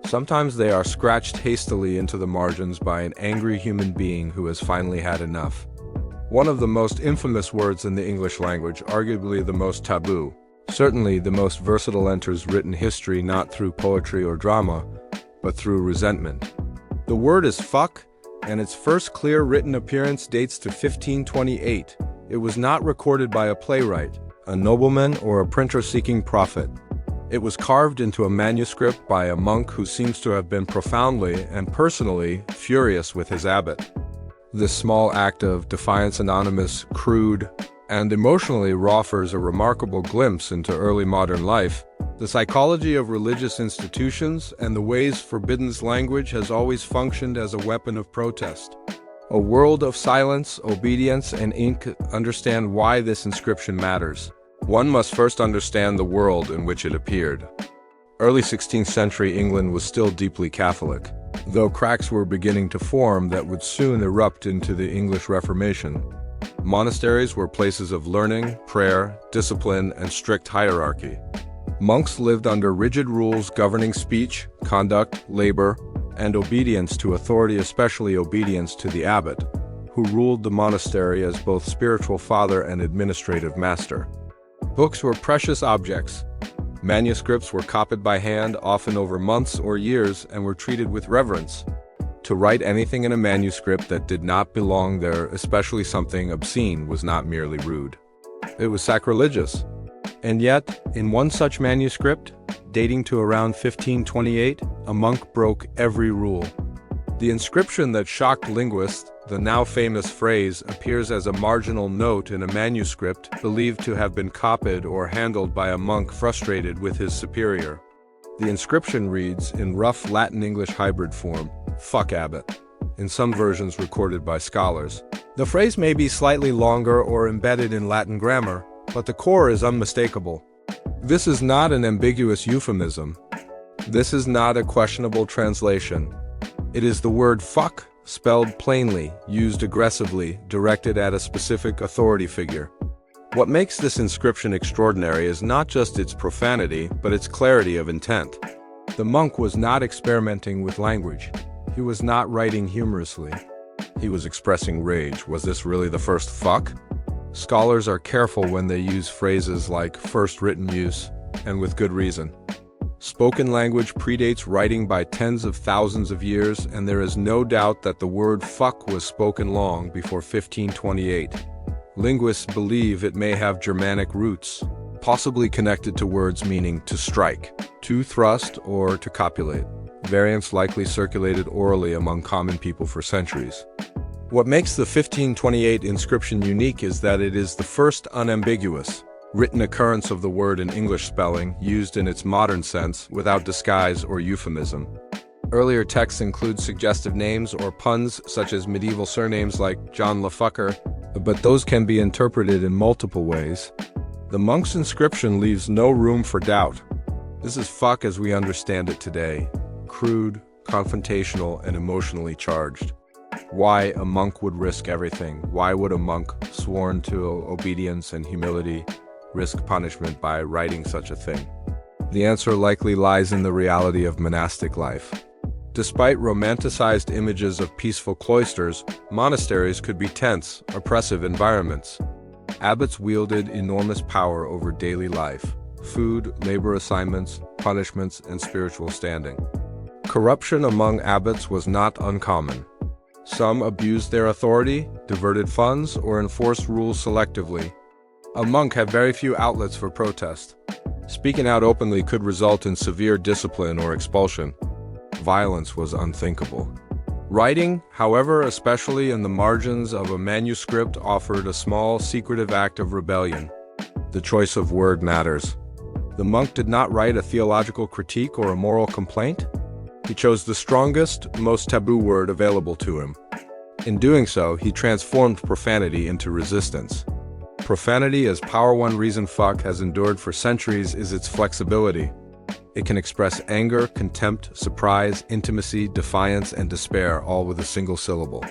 Sometimes they are scratched hastily into the margins by an angry human being who has finally had enough. One of the most infamous words in the English language, arguably the most taboo, certainly the most versatile, enters written history not through poetry or drama, but through resentment. The word is fuck, and its first clear written appearance dates to 1528. It was not recorded by a playwright, a nobleman, or a printer seeking profit. It was carved into a manuscript by a monk who seems to have been profoundly and personally furious with his abbot. This small act of defiance, anonymous, crude, and emotionally raw, offers a remarkable glimpse into early modern life, the psychology of religious institutions, and the ways forbidden language has always functioned as a weapon of protest. A world of silence, obedience, and ink. Understand why this inscription matters. One must first understand the world in which it appeared. Early 16th century England was still deeply Catholic, though cracks were beginning to form that would soon erupt into the English Reformation. Monasteries were places of learning, prayer, discipline, and strict hierarchy. Monks lived under rigid rules governing speech, conduct, labor, and obedience to authority, especially obedience to the abbot, who ruled the monastery as both spiritual father and administrative master. Books were precious objects. Manuscripts were copied by hand, often over months or years, and were treated with reverence. To write anything in a manuscript that did not belong there, especially something obscene, was not merely rude. It was sacrilegious. And yet, in one such manuscript, dating to around 1528, a monk broke every rule. The inscription that shocked linguists, the now famous phrase, appears as a marginal note in a manuscript believed to have been copied or handled by a monk frustrated with his superior. The inscription reads, in rough Latin-English hybrid form, "Fuck Abbot," in some versions recorded by scholars. The phrase may be slightly longer or embedded in Latin grammar, but the core is unmistakable. This is not an ambiguous euphemism. This is not a questionable translation. It is the word fuck, spelled plainly, used aggressively, directed at a specific authority figure. What makes this inscription extraordinary is not just its profanity, but its clarity of intent. The monk was not experimenting with language. He was not writing humorously. He was expressing rage. Was this really the first fuck? Scholars are careful when they use phrases like first written use, and with good reason. Spoken language predates writing by tens of thousands of years, and there is no doubt that the word fuck was spoken long before 1528. Linguists believe it may have Germanic roots, possibly connected to words meaning to strike, to thrust, or to copulate. Variants likely circulated orally among common people for centuries. What makes the 1528 inscription unique is that it is the first unambiguous, written occurrence of the word in English spelling used in its modern sense without disguise or euphemism. Earlier texts include suggestive names or puns such as medieval surnames like John LaFucker, but those can be interpreted in multiple ways. The monk's inscription leaves no room for doubt. This is fuck as we understand it today, crude, confrontational, and emotionally charged. Why a monk would risk everything? Why would a monk, sworn to obedience and humility, risk punishment by writing such a thing? The answer likely lies in the reality of monastic life. Despite romanticized images of peaceful cloisters, monasteries could be tense, oppressive environments. Abbots wielded enormous power over daily life, food, labor assignments, punishments, and spiritual standing. Corruption among abbots was not uncommon. Some abused their authority, diverted funds, or enforced rules selectively. A monk had very few outlets for protest. Speaking out openly could result in severe discipline or expulsion. Violence was unthinkable. Writing, however, especially in the margins of a manuscript, offered a small, secretive act of rebellion. The choice of word matters. The monk did not write a theological critique or a moral complaint. He chose the strongest, most taboo word available to him. In doing so, he transformed profanity into resistance. Profanity as power. One reason fuck has endured for centuries is its flexibility. It can express anger, contempt, surprise, intimacy, defiance, and despair, all with a single syllable.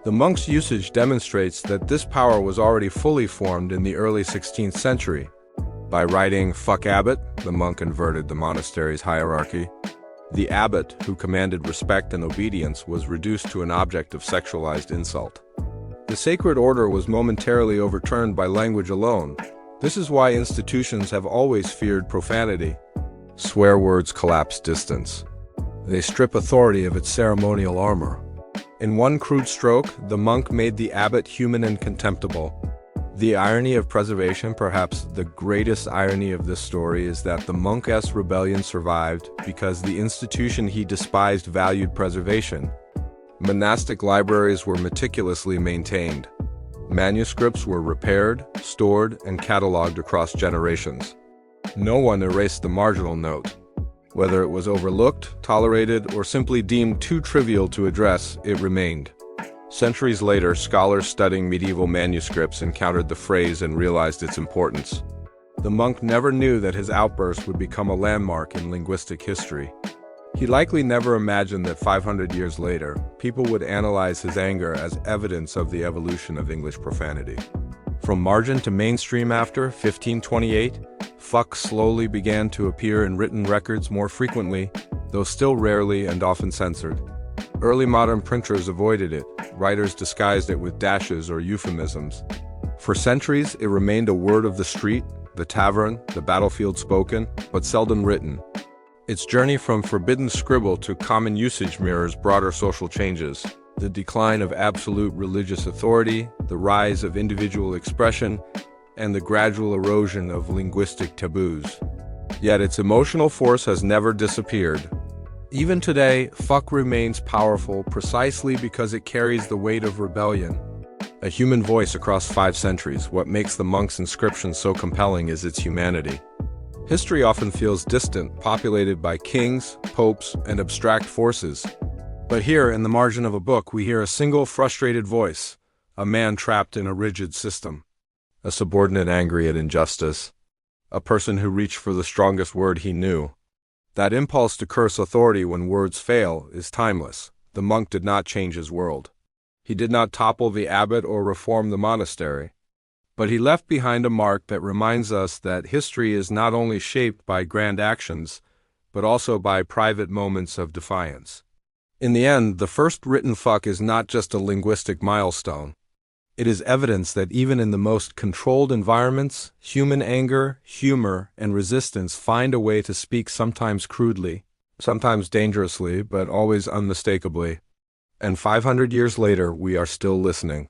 The monk's usage demonstrates that this power was already fully formed in the early 16th century. By writing "fuck abbot," the monk inverted the monastery's hierarchy. The abbot, who commanded respect and obedience, was reduced to an object of sexualized insult. The sacred order was momentarily overturned by language alone. This is why institutions have always feared profanity. Swear words collapse distance. They strip authority of its ceremonial armor. In one crude stroke, the monk made the abbot human and contemptible. The irony of preservation, perhaps the greatest irony of this story, is that the monk's rebellion survived because the institution he despised valued preservation. Monastic libraries were meticulously maintained. Manuscripts were repaired, stored, and cataloged across generations. No one erased the marginal note. Whether it was overlooked, tolerated, or simply deemed too trivial to address, it remained. Centuries later, scholars studying medieval manuscripts encountered the phrase and realized its importance. The monk never knew that his outburst would become a landmark in linguistic history. He likely never imagined that 500 years later, people would analyze his anger as evidence of the evolution of English profanity. From margin to mainstream after 1528, fuck slowly began to appear in written records more frequently, though still rarely and often censored. Early modern printers avoided it. Writers disguised it with dashes or euphemisms. For centuries, it remained a word of the street, the tavern, the battlefield spoken, but seldom written. Its journey from forbidden scribble to common usage mirrors broader social changes. The decline of absolute religious authority, the rise of individual expression, and the gradual erosion of linguistic taboos. Yet its emotional force has never disappeared. Even today, fuck remains powerful precisely because it carries the weight of rebellion. A human voice across 5 centuries, what makes the monk's inscription so compelling is its humanity. History often feels distant, populated by kings, popes, and abstract forces. But here, in the margin of a book, we hear a single frustrated voice, a man trapped in a rigid system, a subordinate angry at injustice, a person who reached for the strongest word he knew. That impulse to curse authority when words fail is timeless. The monk did not change his world. He did not topple the abbot or reform the monastery. But he left behind a mark that reminds us that history is not only shaped by grand actions, but also by private moments of defiance. In the end, the first written fuck is not just a linguistic milestone. It is evidence that even in the most controlled environments, human anger, humor, and resistance find a way to speak, sometimes crudely, sometimes dangerously, but always unmistakably. And 500 years later, we are still listening.